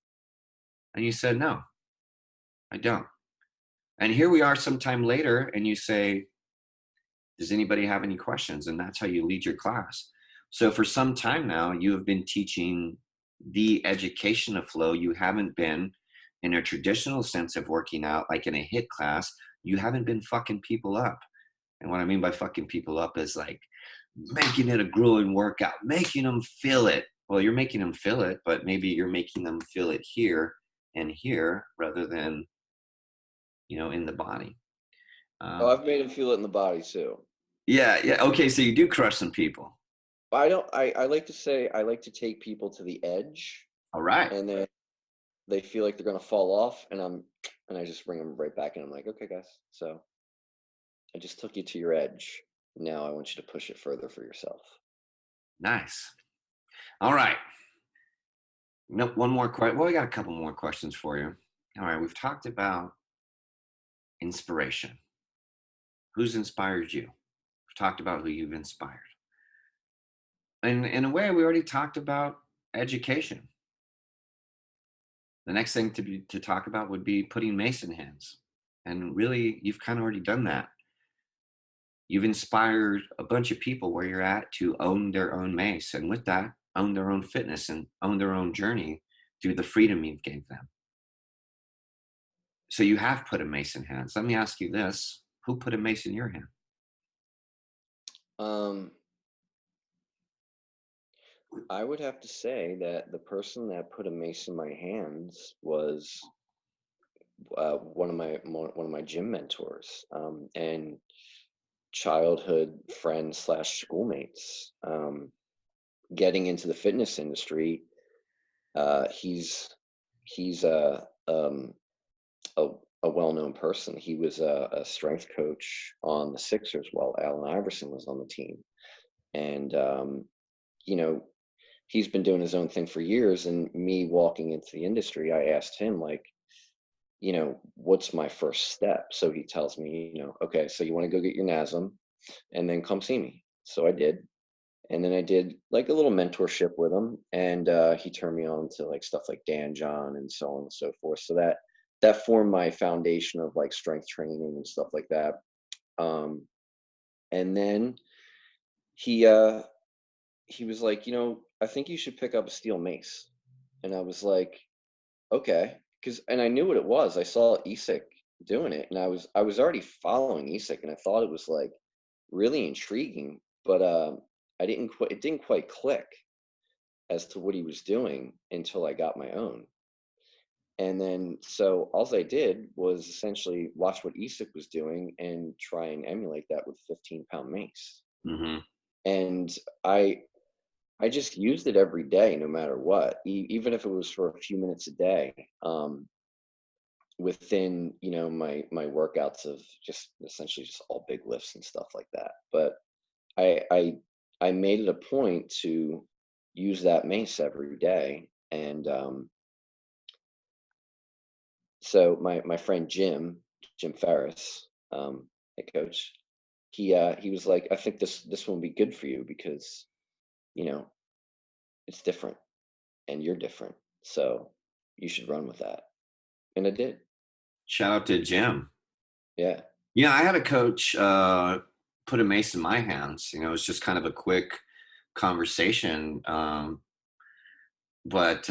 Speaker 1: And you said, no, I don't. And here we are sometime later, and you say, does anybody have any questions? And that's how you lead your class. So for some time now, you have been teaching the education of flow. You haven't been in a traditional sense of working out, like in a HIIT class. You haven't been fucking people up. And what I mean by fucking people up is like making it a grueling workout, making them feel it. Well, you're making them feel it, but maybe you're making them feel it here and here rather than, in the body.
Speaker 2: I've made him feel it in the body too.
Speaker 1: Yeah. Okay, so you do crush some people.
Speaker 2: I like to say I like to take people to the edge.
Speaker 1: All right.
Speaker 2: And then they feel like they're gonna fall off, and I just bring them right back, and I'm like, okay, guys, so I just took you to your edge. Now I want you to push it further for yourself.
Speaker 1: Nice. All right. No, one more question. Well, we got a couple more questions for you. All right. We've talked about inspiration. Who's inspired you? We've talked about who you've inspired. And in a way, we already talked about education. The next thing to talk about would be putting mace in hands. And really, you've kind of already done that. You've inspired a bunch of people where you're at to own their own mace. And with that, own their own fitness and own their own journey through the freedom you've gave them. So you have put a mace in hands. Let me ask you this. Who put a mace in your hand?
Speaker 2: I would have to say that the person that put a mace in my hands was one of my gym mentors, and childhood friends / schoolmates. Getting into the fitness industry, he's a well-known person. He was a strength coach on the Sixers while Allen Iverson was on the team, and he's been doing his own thing for years. And me walking into the industry, I asked him, like, what's my first step? So he tells me, okay, so you want to go get your NASM and then come see me. So I did. And then I did like a little mentorship with him, and he turned me on to like stuff like Dan John and so on and so forth. So that formed my foundation of like strength training and stuff like that. And then he was like, I think you should pick up a steel mace. And I was like, okay, and I knew what it was. I saw Isak doing it, and I was already following Isak, and I thought it was like really intriguing, but it didn't quite click as to what he was doing until I got my own. And then so all I did was essentially watch what Isak was doing and try and emulate that with 15-pound mace.
Speaker 1: Mm-hmm.
Speaker 2: And I just used it every day, no matter what, even if it was for a few minutes a day, within, my workouts of just essentially just all big lifts and stuff like that. But I made it a point to use that mace every day. And so my friend Jim Ferris, head coach, he was like, I think this will be good for you because, you know, it's different and you're different. So you should run with that. And I did.
Speaker 1: Shout out to Jim.
Speaker 2: Yeah.
Speaker 1: Yeah, I had a coach put a mace in my hands. You know, it was just kind of a quick conversation. But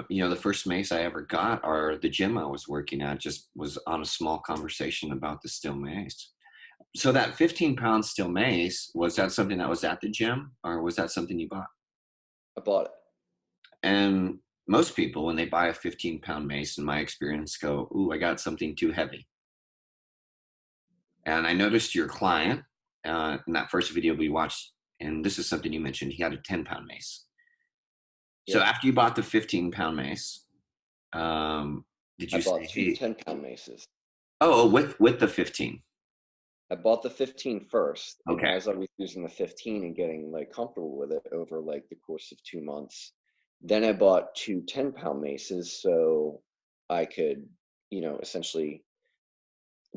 Speaker 1: you know, the first mace I ever got, or the gym I was working at, just was on a small conversation about the steel mace. So that 15-pound steel mace, was that something that was at the gym, or was that something you bought?
Speaker 2: I bought it.
Speaker 1: And most people, when they buy a 15-pound mace, in my experience, go, "Ooh, I got something too heavy." And I noticed your client in that first video we watched, and this is something you mentioned, he had a 10-pound mace. So
Speaker 2: Yeah.
Speaker 1: after you bought the 15-pound mace, did
Speaker 2: I
Speaker 1: you
Speaker 2: bought
Speaker 1: say,
Speaker 2: two
Speaker 1: hey,
Speaker 2: 10-pound maces.
Speaker 1: oh, with the 15?
Speaker 2: I bought the 15 first, and
Speaker 1: Okay,
Speaker 2: as I was using the 15 and getting like comfortable with it over like the course of 2 months, then I bought two 10-pound maces so I could, you know, essentially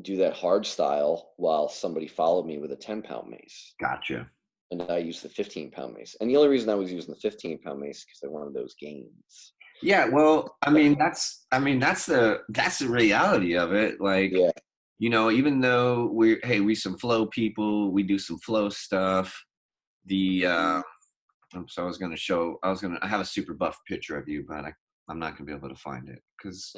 Speaker 2: do that hard style while somebody followed me with a 10-pound mace.
Speaker 1: gotcha.
Speaker 2: And I used the 15-pound mace. And the only reason I was using the 15-pound mace because I wanted those gains.
Speaker 1: Yeah, well, that's the reality of it. Like,
Speaker 2: Yeah.
Speaker 1: you know, even though we some flow people, we do some flow stuff. The so I have a super buff picture of you, but I'm not gonna be able to find it because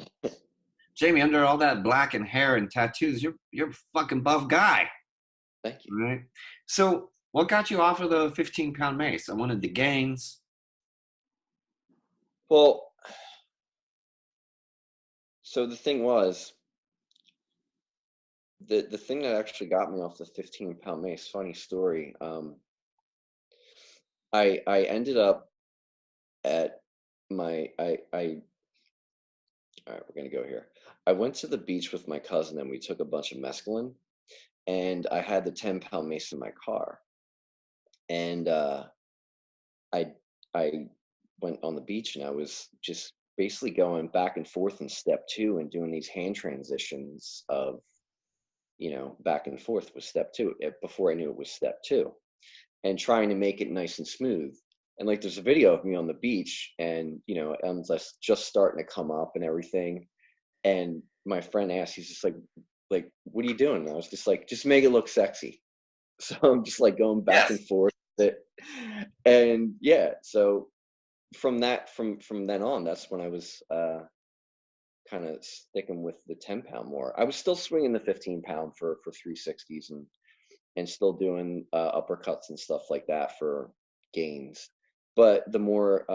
Speaker 1: Jamie, under all that black and hair and tattoos, you're a fucking buff guy,
Speaker 2: Thank you.
Speaker 1: right? So what got you off of the 15-pound mace? I wanted the gains.
Speaker 2: Well, so the thing was, the thing that actually got me off the 15-pound mace, funny story. I ended up at I all right, we're gonna go here. I went to the beach with my cousin and we took a bunch of mescaline, and I had the 10-pound mace in my car. And I I went on the beach and I was just basically going back and forth in step two and doing these hand transitions of, you know, back and forth with step two before I knew it was step two, and trying to make it nice and smooth. And like, there's a video of me on the beach, and you know, I'm just starting to come up and everything. And my friend asked, he's just like, what are you doing? And I was just like, just make it look sexy. So I'm just like going back and
Speaker 1: Yes.
Speaker 2: forth with it. And yeah, so from then on, that's when I was kind of sticking with the 10-pound more. I was still swinging the 15-pound for 360s and still doing uppercuts and stuff like that for gains. But the more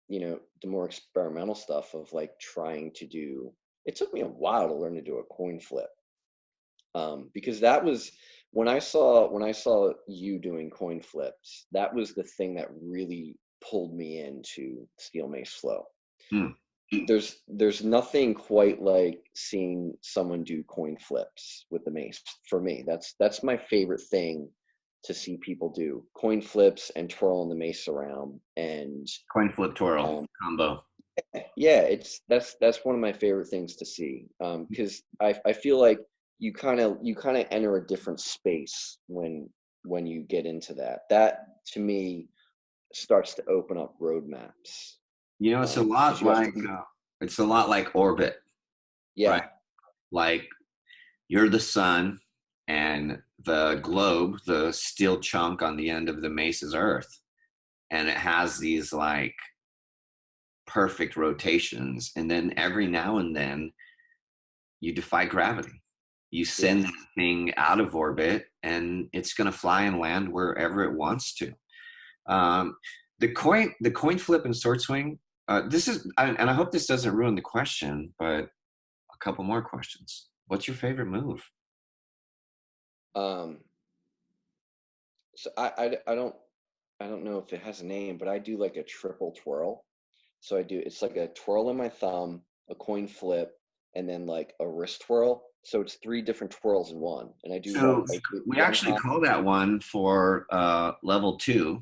Speaker 2: you know, the more experimental stuff of like trying to do, it took me a while to learn to do a coin flip. Because that was when I saw you doing coin flips, that was the thing that really pulled me into steel mace flow.
Speaker 1: Hmm.
Speaker 2: There's nothing quite like seeing someone do coin flips with the mace. For me, that's my favorite thing to see people do: coin flips and twirling the mace around. And
Speaker 1: Coin flip twirl
Speaker 2: um,
Speaker 1: combo.
Speaker 2: yeah, that's one of my favorite things to see, because I feel like you kind of enter a different space when you get into that. That to me starts to open up roadmaps.
Speaker 1: You know, it's a
Speaker 2: 'Cause
Speaker 1: lot
Speaker 2: you have
Speaker 1: like
Speaker 2: to,
Speaker 1: orbit, right?
Speaker 2: yeah,
Speaker 1: Like you're the sun, and the globe, the steel chunk on the end of the mace, is Earth, and it has these like perfect rotations, and then every now and then you defy gravity. You
Speaker 2: yeah,
Speaker 1: send that thing out of orbit, and it's going to fly and land wherever it wants to. Um, the coin flip and sword swing. This is, and I hope this doesn't ruin the question, but a couple more questions. What's your favorite move?
Speaker 2: um so I don't know if it has a name, but I do like a triple twirl. So it's like a twirl in my thumb, a coin flip, and then like a wrist twirl. So it's three different twirls in one. And I do one
Speaker 1: So
Speaker 2: I do
Speaker 1: we
Speaker 2: one
Speaker 1: actually
Speaker 2: high.
Speaker 1: call that one for level 2.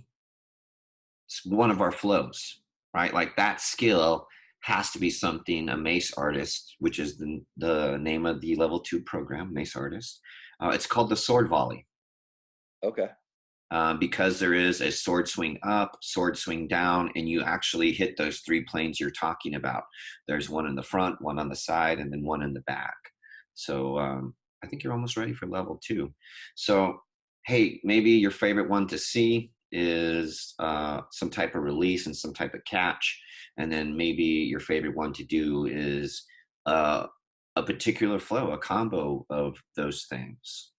Speaker 1: It's one of our flows, right? Like that skill has to be something a mace artist, which is the name of the level 2 program, mace artist, It's called the sword volley.
Speaker 2: Okay.
Speaker 1: Because there is a sword swing up, sword swing down, and you actually hit those 3 planes you're talking about. There's one in the front, one on the side, and then one in the back. So I think you're almost ready for level 2. So, hey, maybe your favorite one to see is some type of release and some type of catch. And then maybe your favorite one to do is a particular flow, a combo of those things.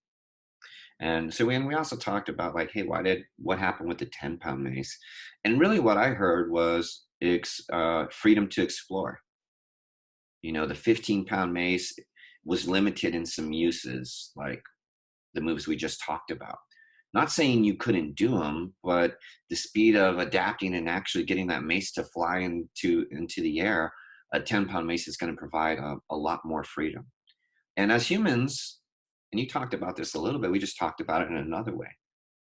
Speaker 1: And so we also talked about like, hey, what happened with the 10-pound mace? And really what I heard was freedom to explore. You know, the 15-pound mace was limited in some uses, like the moves we just talked about. Not saying you couldn't do them, but the speed of adapting and actually getting that mace to fly into the air, a 10-pound mace is going to provide a lot more freedom. And as humans, and you talked about this a little bit, we just talked about it in another way.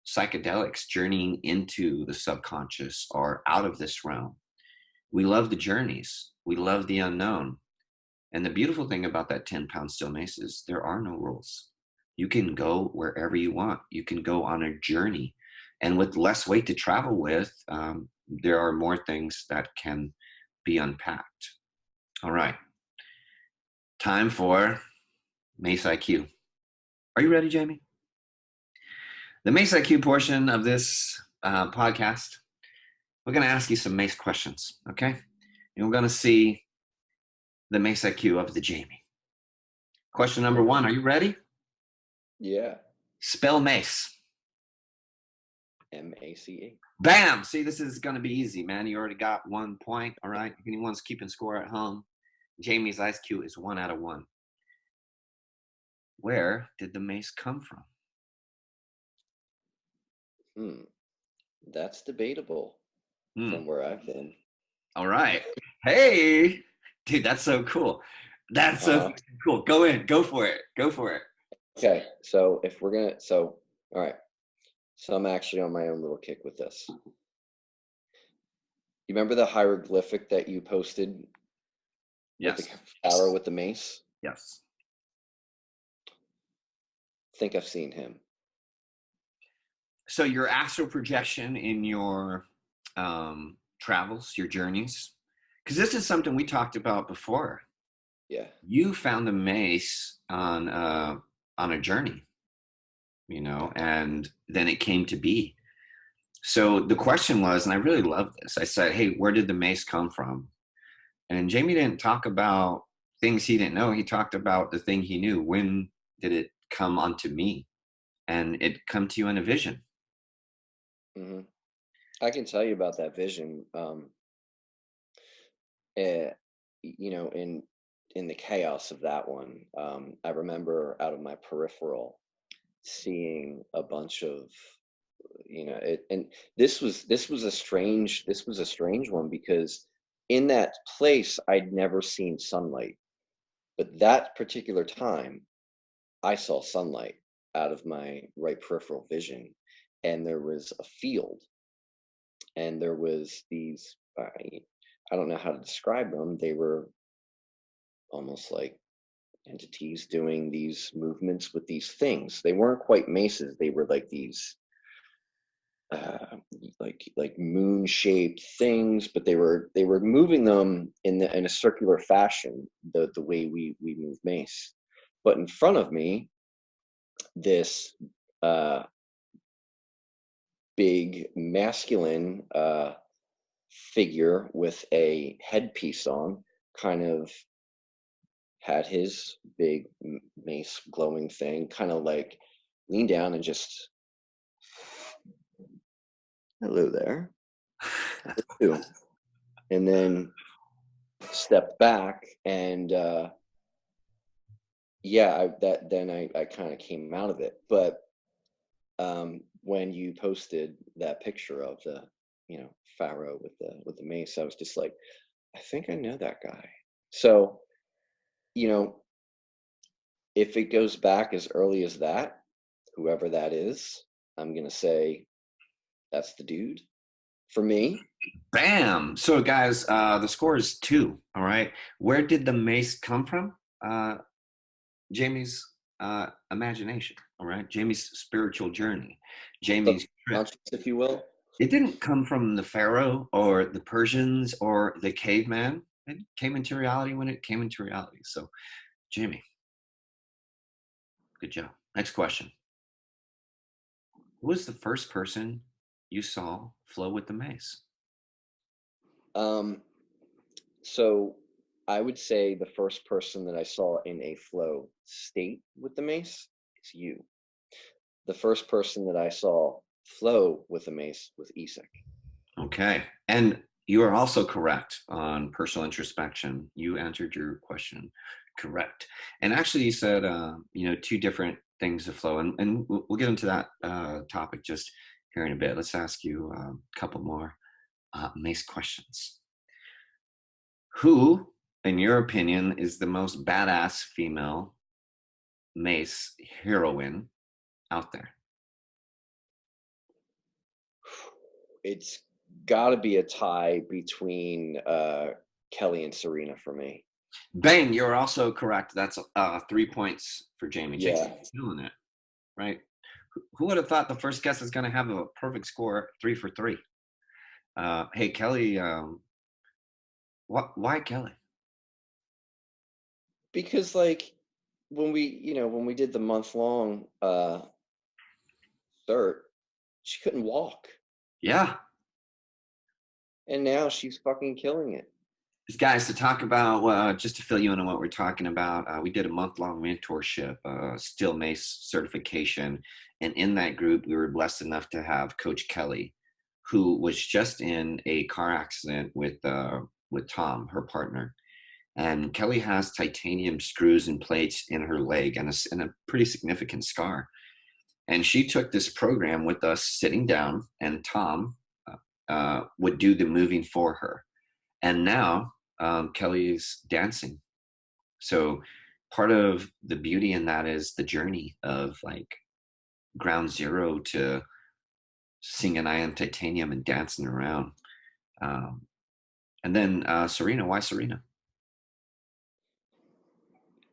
Speaker 1: Psychedelics, journeying into the subconscious or out of this realm. We love the journeys. We love the unknown. And the beautiful thing about that 10-pound steel mace is there are no rules. You can go wherever you want. You can go on a journey. And with less weight to travel with, there are more things that can be unpacked. All right. Time for Mace IQ. Are you ready, Jamie? The Mace IQ portion of this podcast, we're going to ask you some Mace questions, okay? And we're going to see the Mace IQ of the Jamie. Question number 1, are you ready?
Speaker 2: Yeah.
Speaker 1: Spell Mace.
Speaker 2: M-A-C-E.
Speaker 1: Bam! See, this is going to be easy, man. You already got 1 point, all right? If anyone's keeping score at home, Jamie's IQ is 1 out of 1. Where did the mace come from?
Speaker 2: That's debatable from where I've been.
Speaker 1: All right. Hey, dude, that's so cool. That's so cool. Go for it.
Speaker 2: Okay, so if we're gonna, all right. So I'm actually on my own little kick with this. You remember the hieroglyphic that you posted?
Speaker 1: Yes.
Speaker 2: With the arrow with the mace?
Speaker 1: Yes.
Speaker 2: I think I've seen him.
Speaker 1: So your astral projection in your travels, your journeys, because this is something we talked about before.
Speaker 2: Yeah.
Speaker 1: You found the mace on a journey, you know, and then it came to be. So the question was, and I really love this, I said, hey, where did the mace come from? And Jamie didn't talk about things he didn't know. He talked about the thing he knew. When did it come onto me? And it come to you in a vision.
Speaker 2: Mm-hmm. I can tell you about that vision. You know, in the chaos of that one, I remember out of my peripheral seeing a bunch of, you know, and this was a strange one, because in that place I'd never seen sunlight, but that particular time I saw sunlight out of my right peripheral vision, and there was a field, and there was these I don't know how to describe them. They were almost like entities doing these movements with these things. They weren't quite maces. They were like these like moon shaped things, but they were moving them in a circular fashion, the way we move mace. But in front of me, this big masculine figure with a headpiece on kind of had his big mace glowing thing, kind of like leaned down and just, hello there, and then stepped back, and yeah, I kind of came out of it. But when you posted that picture of the, you know, pharaoh with the mace, I was just like, I think I know that guy. So, you know, if it goes back as early as that, whoever that is, I'm gonna say that's the dude for me.
Speaker 1: Bam! So guys, the score is 2. All right. Where did the mace come from? Jamie's imagination. All right, Jamie's spiritual journey, Jamie's trip.
Speaker 2: If you will.
Speaker 1: It didn't come from the Pharaoh or the Persians or the caveman. It came into reality when it came into reality. So, Jamie, good job. Next question. Who was the first person you saw flow with the mace?
Speaker 2: So I would say the first person that I saw in a flow state with the mace is you. The first person that I saw flow with the mace was Isak.
Speaker 1: Okay. And you are also correct on personal introspection. You answered your question correct. And actually, you said, two different things of flow. And we'll get into that topic just here in a bit. Let's ask you a couple more mace questions. Who, in your opinion, is the most badass female mace heroine out there?
Speaker 2: It's got to be a tie between Kelly and Serena for me.
Speaker 1: Bang, you're also correct. That's 3 points for Jamie.
Speaker 2: Yeah.
Speaker 1: Jamie's doing it, right? Who would have thought the first guest is going to have a perfect score, 3 for 3? Hey, Kelly, why Kelly?
Speaker 2: Because when we did the month-long cert, she couldn't walk.
Speaker 1: Yeah.
Speaker 2: And now she's fucking killing it.
Speaker 1: Guys, to talk about, just to fill you in on what we're talking about, we did a month-long mentorship, Steel Mace certification. And in that group, we were blessed enough to have Coach Kelly, who was just in a car accident with Tom, her partner. And Kelly has titanium screws and plates in her leg and a pretty significant scar. And she took this program with us sitting down, and Tom would do the moving for her. And now Kelly is dancing. So part of the beauty in that is the journey of ground zero to singing I Am Titanium and dancing around. And then Serena, why Serena?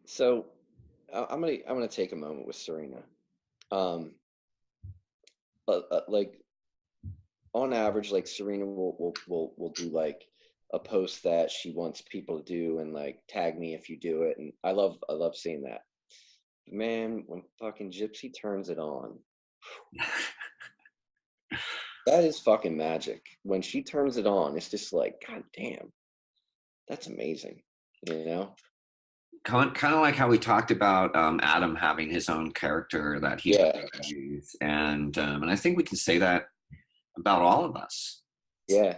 Speaker 2: So I'm gonna take a moment with Serena. On average, Serena will do a post that she wants people to do and tag me if you do it, and I love seeing that. Man, when fucking Gypsy turns it on, that is fucking magic. When she turns it on, it's just god damn, that's amazing,
Speaker 1: Kind of like how we talked about Adam having his own character that he plays, and I think we can say that about all of us.
Speaker 2: Yeah.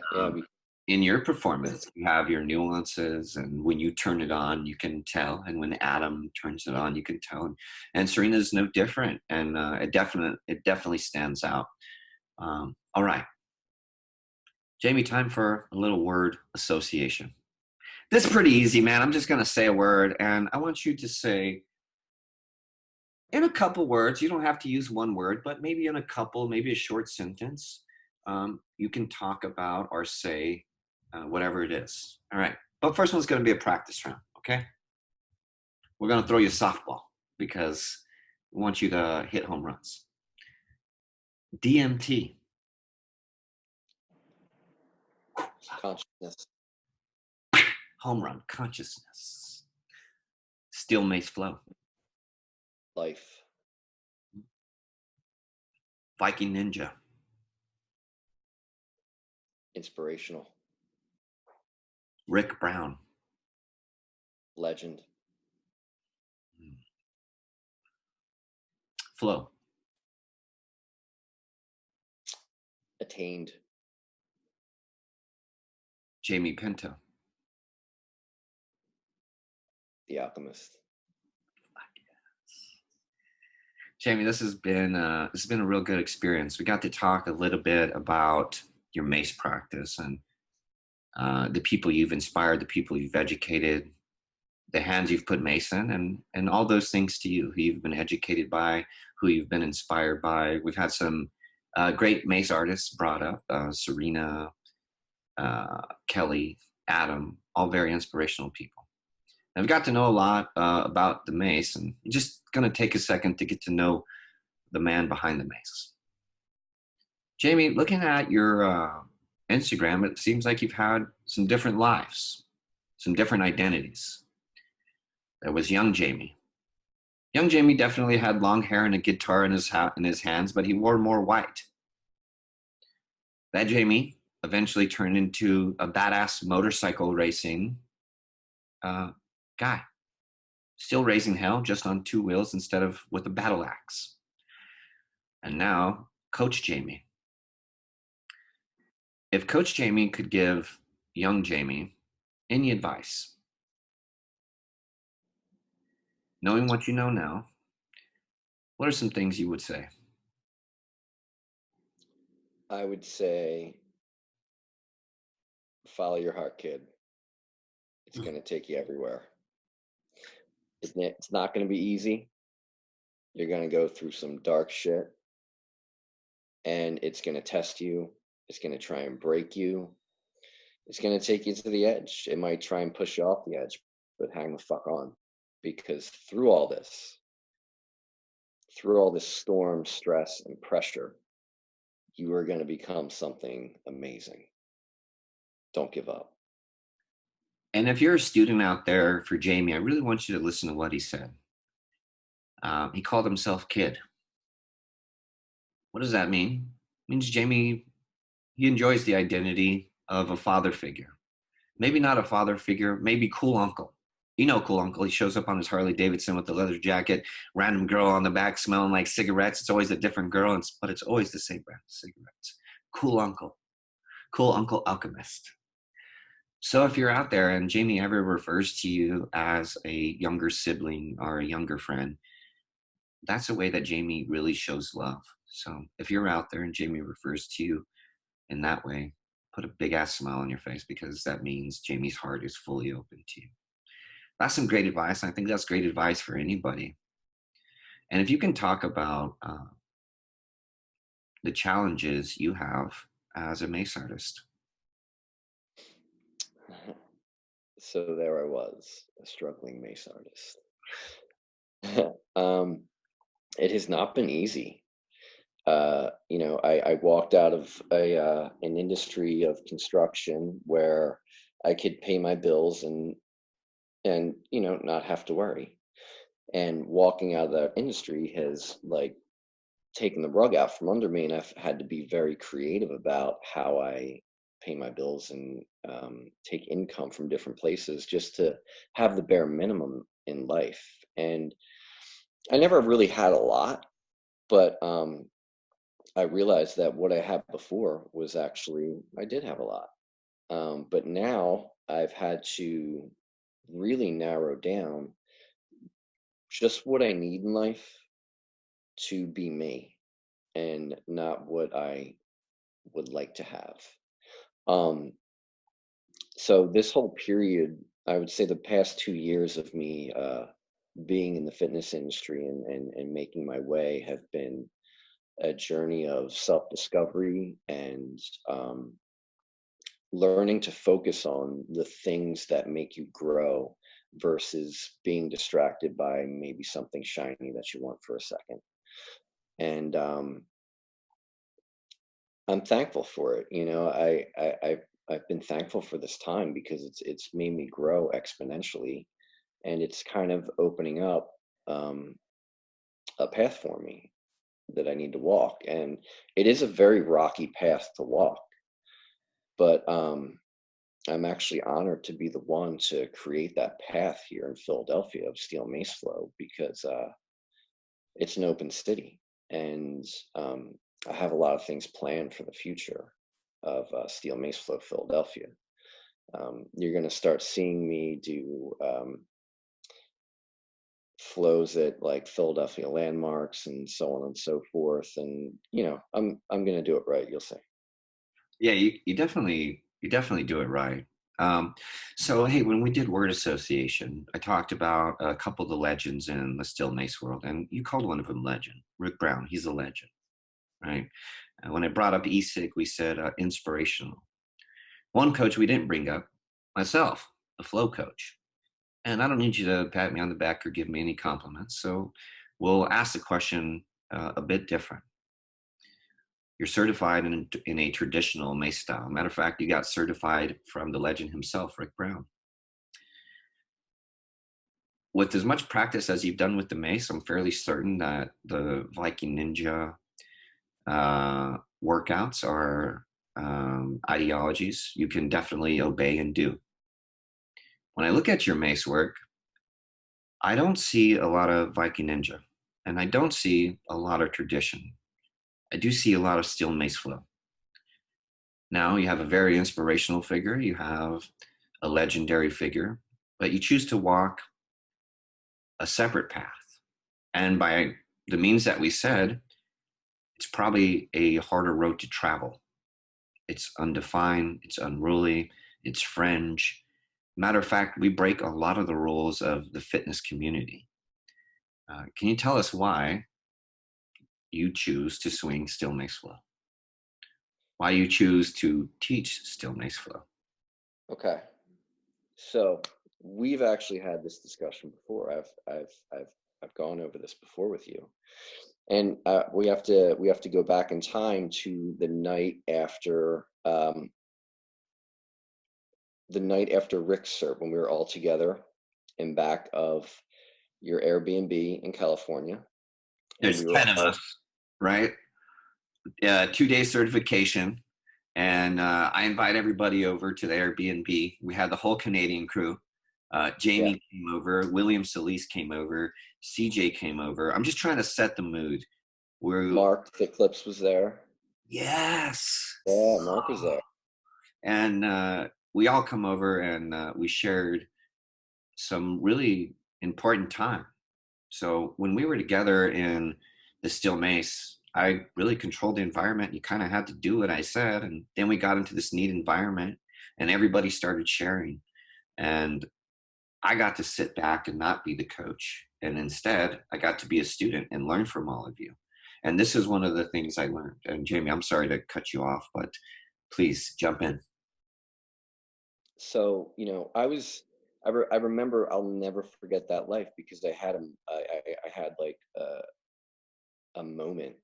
Speaker 1: In your performance, you have your nuances, and when you turn it on, you can tell, and when Adam turns it on, you can tell. And Serena's no different, and it definitely stands out. All right, Jamie, time for a little word association. This is pretty easy, man. I'm just going to say a word, and I want you to say in a couple words. You don't have to use one word, but maybe in a couple, maybe a short sentence. You can talk about or say whatever it is. All right. But first one's going to be a practice round, okay? We're going to throw you a softball because we want you to hit home runs. DMT.
Speaker 2: Consciousness.
Speaker 1: Home run. Consciousness. Steel Mace Flow.
Speaker 2: Life.
Speaker 1: Viking Ninja.
Speaker 2: Inspirational.
Speaker 1: Rick Brown.
Speaker 2: Legend.
Speaker 1: Flow.
Speaker 2: Attained.
Speaker 1: Jamie Pinto.
Speaker 2: The Alchemist.
Speaker 1: Jamie, this has been a real good experience. We got to talk a little bit about your mace practice and the people you've inspired, the people you've educated, the hands you've put mace in, and all those things to you, who you've been educated by, who you've been inspired by. We've had some great mace artists brought up, Serena, Kelly, Adam, all very inspirational people. I've got to know a lot about the mace, and I'm just going to take a second to get to know the man behind the mace. Jamie, looking at your Instagram, it seems like you've had some different lives, some different identities. There was young Jamie. Young Jamie definitely had long hair and a guitar in his hands, but he wore more white. That Jamie eventually turned into a badass motorcycle racing guy, still raising hell, just on two wheels instead of with a battle axe. And now, Coach Jamie. If Coach Jamie could give young Jamie any advice, knowing what you know now, what are some things you would say?
Speaker 2: I would say, follow your heart, kid. It's going to take you everywhere. It's not going to be easy. You're going to go through some dark shit, and it's going to test you. It's going to try and break you. It's going to take you to the edge. It might try and push you off the edge, but hang the fuck on, because through all this storm, stress, and pressure, you are going to become something amazing. Don't give up.
Speaker 1: And if you're a student out there for Jamie, I really want you to listen to what he said. He called himself Kid. What does that mean? It means Jamie, he enjoys the identity of a father figure. Maybe not a father figure, maybe cool uncle. You know cool uncle, he shows up on his Harley Davidson with the leather jacket, random girl on the back smelling like cigarettes. It's always a different girl, but it's always the same brand of cigarettes. Cool uncle Alchemist. So if you're out there and Jamie ever refers to you as a younger sibling or a younger friend, that's a way that Jamie really shows love. So if you're out there and Jamie refers to you in that way, put a big ass smile on your face, because that means Jamie's heart is fully open to you. That's some great advice. I think that's great advice for anybody. And if you can talk about the challenges you have as a mace artist.
Speaker 2: So there I was, a struggling mace artist. It has not been easy. I walked out of an industry of construction where I could pay my bills and not have to worry. And walking out of that industry has taken the rug out from under me, and I've had to be very creative about how I pay my bills and take income from different places just to have the bare minimum in life. And I never really had a lot, but I realized that what I had before was actually, I did have a lot. But now I've had to really narrow down just what I need in life to be me and not what I would like to have. So this whole period, I would say the past 2 years of me being in the fitness industry and making my way have been a journey of self-discovery and learning to focus on the things that make you grow versus being distracted by maybe something shiny that you want for a second. And I'm thankful for it. I've been thankful for this time because it's made me grow exponentially, and it's kind of opening up a path for me that I need to walk. And it is a very rocky path to walk, but I'm actually honored to be the one to create that path here in Philadelphia of Steel Mace Flow, because it's an open city, and I have a lot of things planned for the future of Steel Mace Flow Philadelphia. You're going to start seeing me do flows at Philadelphia landmarks and so on and so forth, and I'm going to do it right. You'll see.
Speaker 1: Yeah, you definitely do it right. So hey, when we did word association, I talked about a couple of the legends in the Steel Mace world, and you called one of them legend. Rick Brown, he's a legend, right? And when I brought up ESIG, we said inspirational. One coach we didn't bring up, myself, the flow coach. And I don't need you to pat me on the back or give me any compliments. So we'll ask the question a bit different. You're certified in a traditional mace style. Matter of fact, you got certified from the legend himself, Rick Brown. With as much practice as you've done with the mace, I'm fairly certain that the Viking Ninja workouts are ideologies you can definitely obey and do. When I look at your mace work, I don't see a lot of Viking Ninja, and I don't see a lot of tradition. I do see a lot of steel mace flow. Now you have a very inspirational figure, you have a legendary figure, but you choose to walk a separate path. And by the means that we said, it's probably a harder road to travel. It's undefined, it's unruly, it's fringe. Matter of fact, we break a lot of the rules of the fitness community. Can you tell us why you choose to swing still mace flow? Why you choose to teach still mace flow?
Speaker 2: Okay, so we've actually had this discussion before. I've gone over this before with you, and we have to go back in time to the night after Rick's cert, when we were all together in back of your Airbnb in California.
Speaker 1: There's 10 of us, right? 2-day certification. And I invite everybody over to the Airbnb. We had the whole Canadian crew. Jamie came over. William Solis came over. CJ came over. I'm just trying to set the mood.
Speaker 2: Mark the Eclipse was there.
Speaker 1: Yes.
Speaker 2: Yeah, Mark was there.
Speaker 1: And we all come over and we shared some really important time. So when we were together in the Steel Mace, I really controlled the environment. You kind of had to do what I said. And then we got into this neat environment and everybody started sharing. And I got to sit back and not be the coach. And instead, I got to be a student and learn from all of you. And this is one of the things I learned. And Jamie, I'm sorry to cut you off, but please jump in.
Speaker 2: So, I remember, I'll never forget that life, because I had like a moment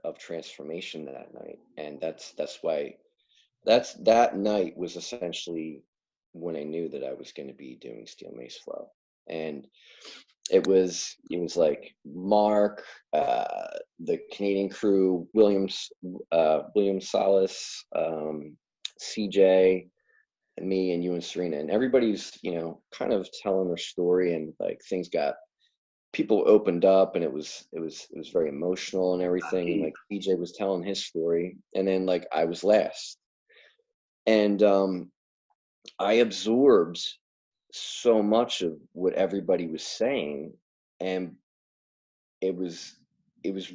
Speaker 2: of transformation that night. And that night was essentially when I knew that I was going to be doing steel mace flow. And it was like Mark, the Canadian crew, William Salas, CJ, and me, and you and Serena, and everybody's kind of telling their story, and like people opened up, and it was very emotional and everything. And like CJ was telling his story, and then like I was last, and I absorbed so much of what everybody was saying, and it was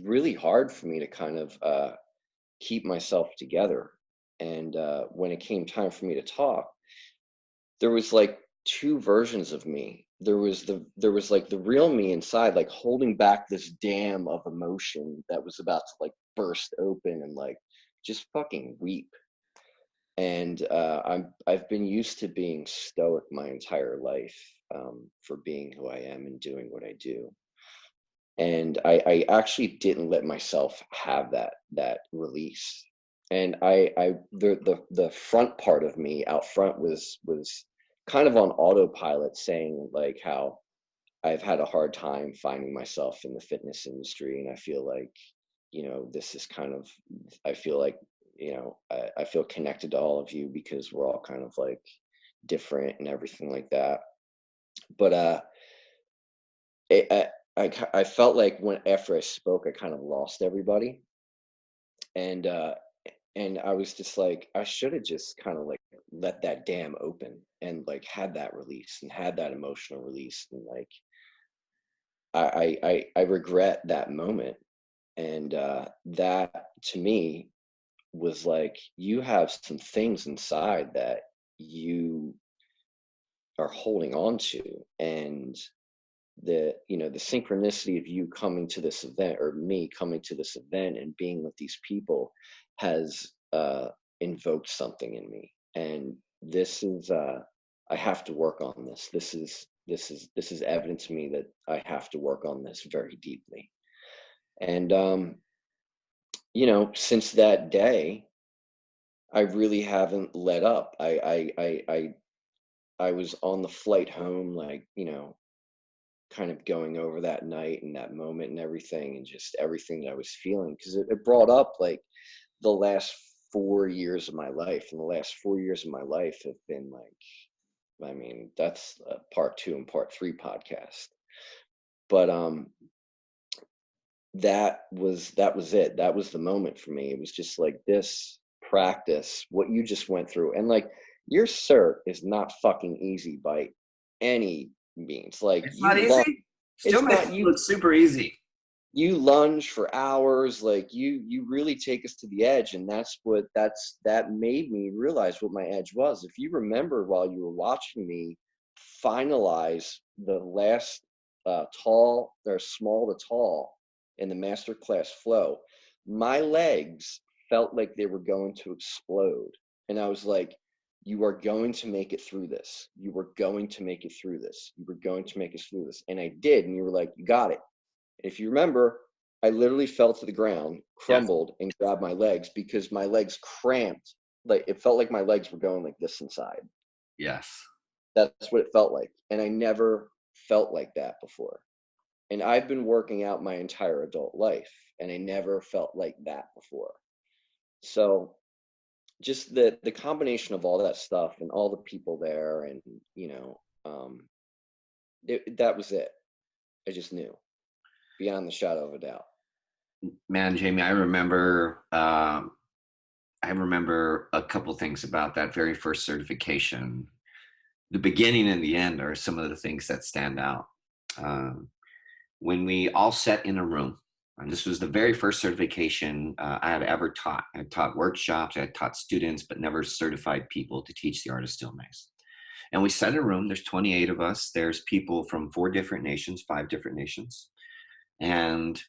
Speaker 2: really hard for me to kind of keep myself together. And when it came time for me to talk, there was like two versions of me. There was like the real me inside, like holding back this dam of emotion that was about to like burst open and like just fucking weep. And I've been used to being stoic my entire life, for being who I am and doing what I do. And I actually didn't let myself have that release. And the front part of me out front was kind of on autopilot, saying like how I've had a hard time finding myself in the fitness industry, and I feel like this is kind of, I feel like I feel connected to all of you because we're all kind of like different and everything like that. But I felt like after I spoke, I kind of lost everybody, and I was just like, I should have just kind of like let that dam open and like had that release and had that emotional release. And like I regret that moment. And that to me was like, you have some things inside that you are holding on to, and the synchronicity of you coming to this event, or me coming to this event and being with these people, has invoked something in me. And this is I have to work on this. This is evidence to me that I have to work on this very deeply. And since that day, I really haven't let up. I was on the flight home, like, kind of going over that night and that moment and everything, and just everything that I was feeling, because it brought up like the last 4 years of my life, and the last 4 years of my life have been like, I mean, that's a part 2 and part 3 podcast. But that was it. That was the moment for me. It was just like, this practice, what you just went through, and like, your cert is not fucking easy by any means. Like,
Speaker 1: It's not easy. Still makes it look super easy.
Speaker 2: You lunge for hours, like you really take us to the edge, and that made me realize what my edge was. If you remember, while you were watching me finalize the last tall or small to tall in the masterclass flow, my legs felt like they were going to explode, and I was like, you are going to make it through this. You were going to make it through this. You were going to make it through this. And I did. And you were like, you got it. If you remember, I literally fell to the ground, crumbled, and grabbed my legs, because my legs cramped. Like, it felt like my legs were going like this inside.
Speaker 1: Yes.
Speaker 2: That's what it felt like. And I never felt like that before. And I've been working out my entire adult life, and I never felt like that before. So just the combination of all that stuff and all the people there, and that was it. I just knew, beyond the shadow of a doubt.
Speaker 1: Man, Jamie, I remember a couple things about that very first certification. The beginning and the end are some of the things that stand out. When we all sat in a room, and this was the very first certification I had ever taught. I taught workshops, I had taught students, but never certified people to teach the art of steel mace. And we sat in a room, there's 28 of us. There's people from 5 different nations. And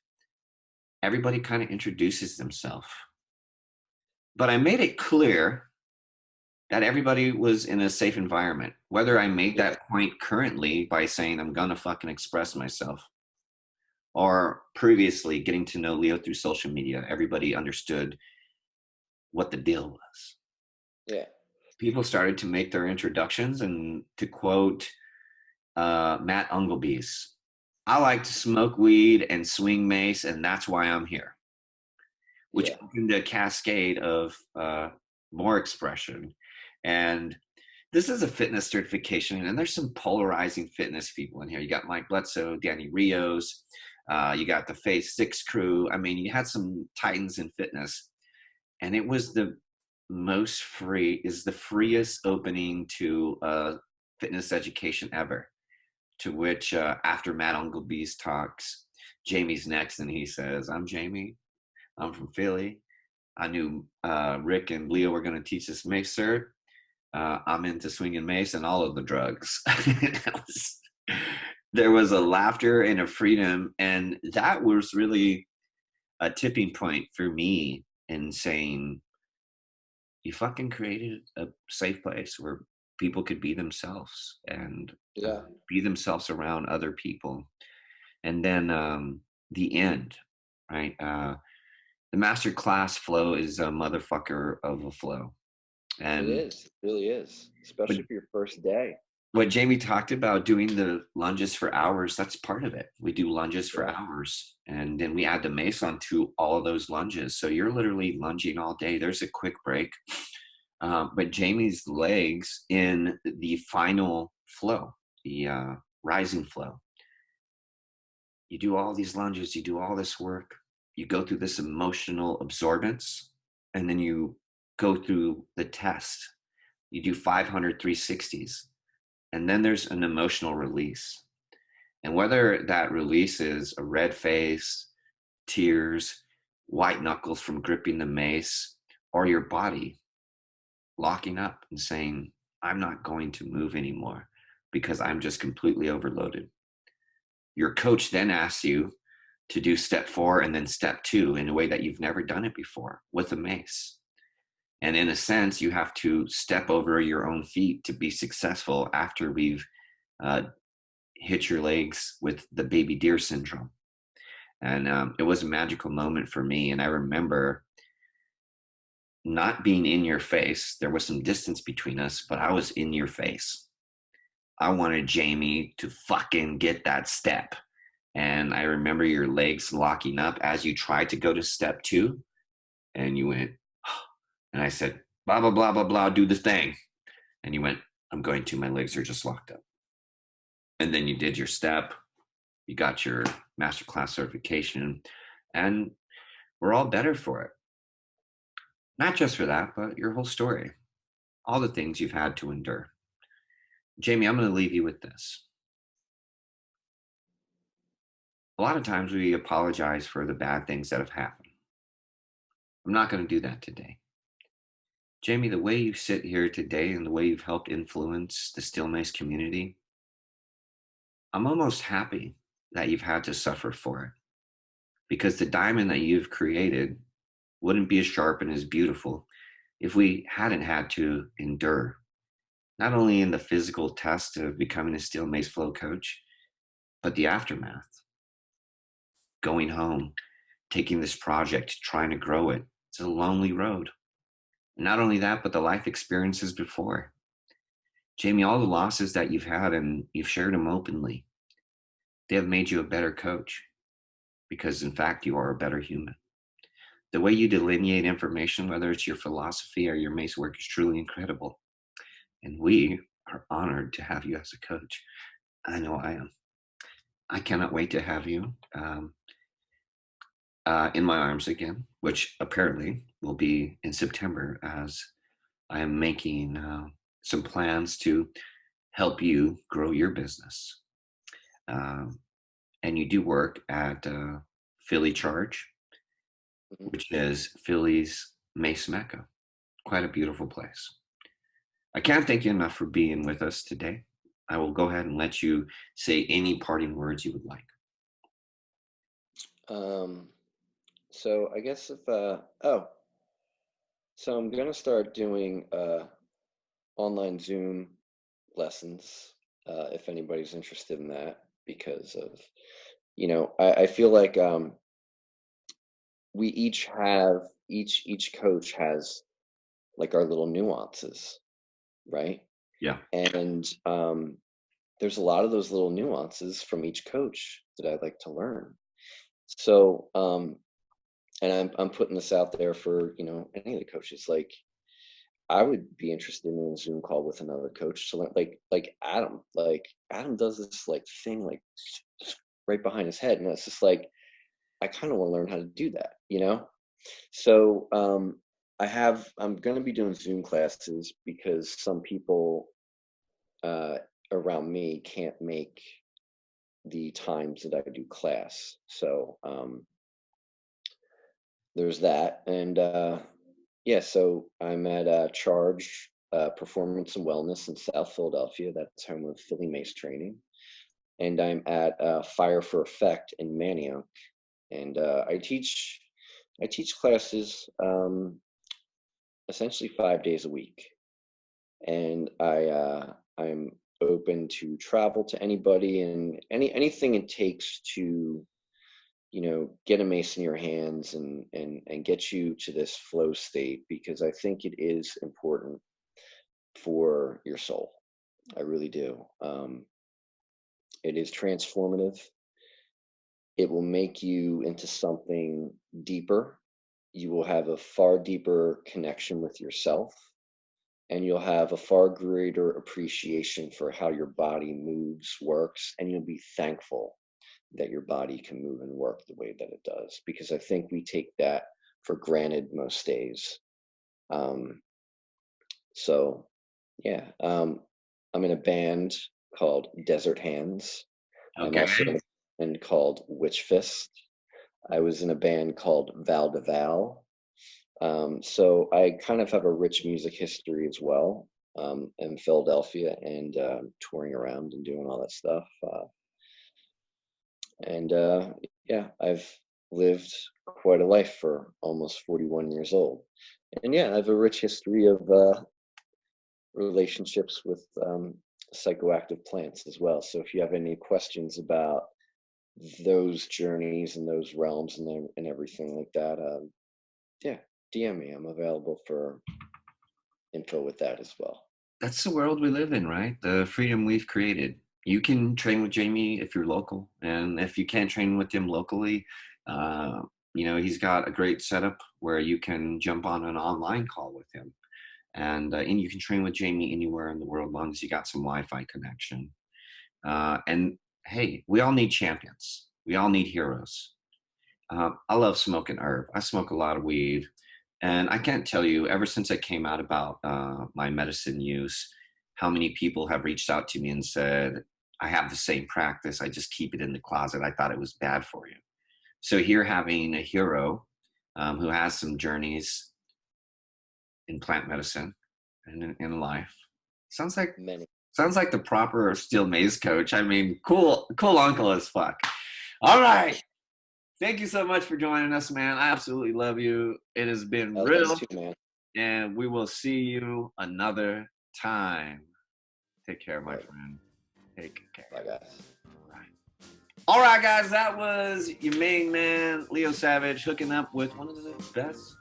Speaker 1: everybody kind of introduces themselves. But I made it clear that everybody was in a safe environment. Whether I made that point currently by saying I'm gonna fucking express myself, or previously getting to know Leo through social media, everybody understood what the deal was.
Speaker 2: Yeah.
Speaker 1: People started to make their introductions, and to quote Matt Unglebees, I like to smoke weed and swing mace, and that's why I'm here. Which opened a cascade of more expression. And this is a fitness certification, and there's some polarizing fitness people in here. You got Mike Bledsoe, Danny Rios, you got the Phase 6 crew. I mean, you had some titans in fitness, and it was the freest opening to fitness education ever. To which, after Matt Unglebees talks, Jamie's next, and he says, I'm Jamie. I'm from Philly. I knew Rick and Leo were going to teach us mace cert. I'm into swinging mace and all of the drugs. There was a laughter and a freedom, and that was really a tipping point for me in saying, you fucking created a safe place where people could be themselves and be themselves around other people. And then the end, right? The master class flow is a motherfucker of a flow. And
Speaker 2: it really is, especially for your first day.
Speaker 1: What Jamie talked about, doing the lunges for hours, that's part of it. We do lunges for hours, and then we add the mace onto all of those lunges. So you're literally lunging all day. There's a quick break. But Jamie's legs in the final flow, the rising flow, you do all these lunges, you do all this work, you go through this emotional absorbance, and then you go through the test. You do 500 360s, and then there's an emotional release. And whether that release is a red face, tears, white knuckles from gripping the mace, or your body locking up and saying, I'm not going to move anymore because I'm just completely overloaded. Your coach then asks you to do step 4 and then step 2 in a way that you've never done it before with a mace. And in a sense, you have to step over your own feet to be successful after we've uh, hit your legs with the baby deer syndrome. And it was a magical moment for me. And I remember not being in your face. There was some distance between us, but I was in your face. I wanted Jamie to fucking get that step. And I remember your legs locking up as you tried to go to step 2. And you went, and I said, blah, blah, blah, blah, blah, do the thing. And you went, I'm going to, my legs are just locked up. And then you did your step. You got your masterclass certification. And we're all better for it. Not just for that, but your whole story. All the things you've had to endure. Jamie, I'm going to leave you with this. A lot of times we apologize for the bad things that have happened. I'm not going to do that today. Jamie, the way you sit here today and the way you've helped influence the Still Mace community, I'm almost happy that you've had to suffer for it. Because the diamond that you've created wouldn't be as sharp and as beautiful if we hadn't had to endure, not only in the physical test of becoming a Still Mace Flow coach, but the aftermath. Going home, taking this project, trying to grow it. It's a lonely road. And not only that, but the life experiences before. Jamie, all the losses that you've had, and you've shared them openly, they have made you a better coach because, in fact, you are a better human. The way you delineate information, whether it's your philosophy or your mace work, is truly incredible. And we are honored to have you as a coach. I know I am. I cannot wait to have you in my arms again, which apparently will be in September, as I am making some plans to help you grow your business. And you do work at Philly Charge, which is Philly's Mace Mecca. Quite a beautiful place. I can't thank you enough for being with us today. I will go ahead and let you say any parting words you would like.
Speaker 2: So I guess if so I'm gonna start doing online Zoom lessons if anybody's interested in that, because of, I feel like we each have each coach has like our little nuances, right?
Speaker 1: Yeah.
Speaker 2: And there's a lot of those little nuances from each coach that I'd like to learn. So and I'm putting this out there for any of the coaches. Like, I would be interested in a Zoom call with another coach to learn, like Adam. Like, Adam does this like thing like right behind his head, and it's just like, I kind of want to learn how to do that, So I'm going to be doing Zoom classes because some people around me can't make the times that I do class. So there's that. And yeah, so I'm at Charge Performance and Wellness in South Philadelphia. That's home of Philly Mace Training. And I'm at Fire for Effect in Manioc. And I teach classes essentially 5 days a week. And I'm open to travel to anybody and anything it takes to get a mace in your hands and get you to this flow state, because I think it is important for your soul. I really do. It is transformative. It will make you into something deeper. You will have a far deeper connection with yourself, and you'll have a far greater appreciation for how your body moves, works, and you'll be thankful that your body can move and work the way that it does, because I think we take that for granted most days. So yeah, I'm in a band called Desert Hands. I'm
Speaker 1: Okay.
Speaker 2: also in a band called Witch Fist. I was in a band called Val de Val. So I kind of have a rich music history as well, in Philadelphia, and touring around and doing all that stuff. And yeah, I've lived quite a life for almost 41 years old. And yeah, I have a rich history of relationships with psychoactive plants as well. So if you have any questions about those journeys and those realms and everything like that, yeah, DM me. I'm available for info with that as well.
Speaker 1: That's the world we live in, right? The freedom we've created. You can train with Jamie if you're local, and if you can't train with him locally, he's got a great setup where you can jump on an online call with him, and you can train with Jamie anywhere in the world, as long as you got some Wi-Fi connection. And hey, we all need champions. We all need heroes. I love smoking herb. I smoke a lot of weed. And I can't tell you, ever since I came out about my medicine use, how many people have reached out to me and said, I have the same practice. I just keep it in the closet. I thought it was bad for you. So here having a hero who has some journeys in plant medicine and in life. Sounds like the proper steel mace coach. I mean, cool uncle as fuck. All right. Thank you so much for joining us, man. I absolutely love you. It has been real.
Speaker 2: Too, man.
Speaker 1: And we will see you another time. Take care, my friend. Take care.
Speaker 2: Bye, guys.
Speaker 1: All right, guys. That was your main man, Leo Savage, hooking up with one of the best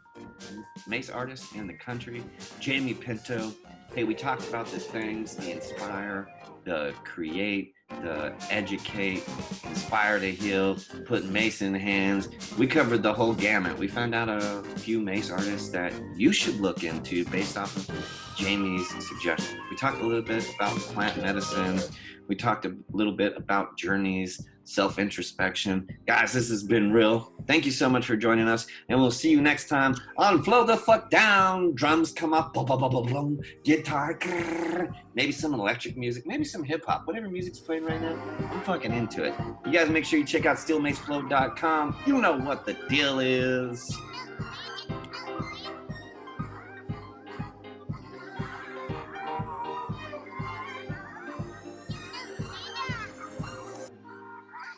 Speaker 1: mace artists in the country, Jamie Pinto. Hey, we talked about the things, the inspire, the create, the educate, inspire to heal, put mace in hands. We covered the whole gamut. We found out a few mace artists that you should look into based off of Jamie's suggestion. We talked a little bit about plant medicine. We talked a little bit about journeys, self-introspection. Guys, this has been real. Thank you so much for joining us, and we'll see you next time on Flow the Fuck Down. Drums come up, boom, boom, boom, boom, boom. Guitar, grrr. Maybe some electric music, maybe some hip-hop, whatever music's playing right now. I'm fucking into it. You guys make sure you check out steelmaceflow.com. You know what the deal is.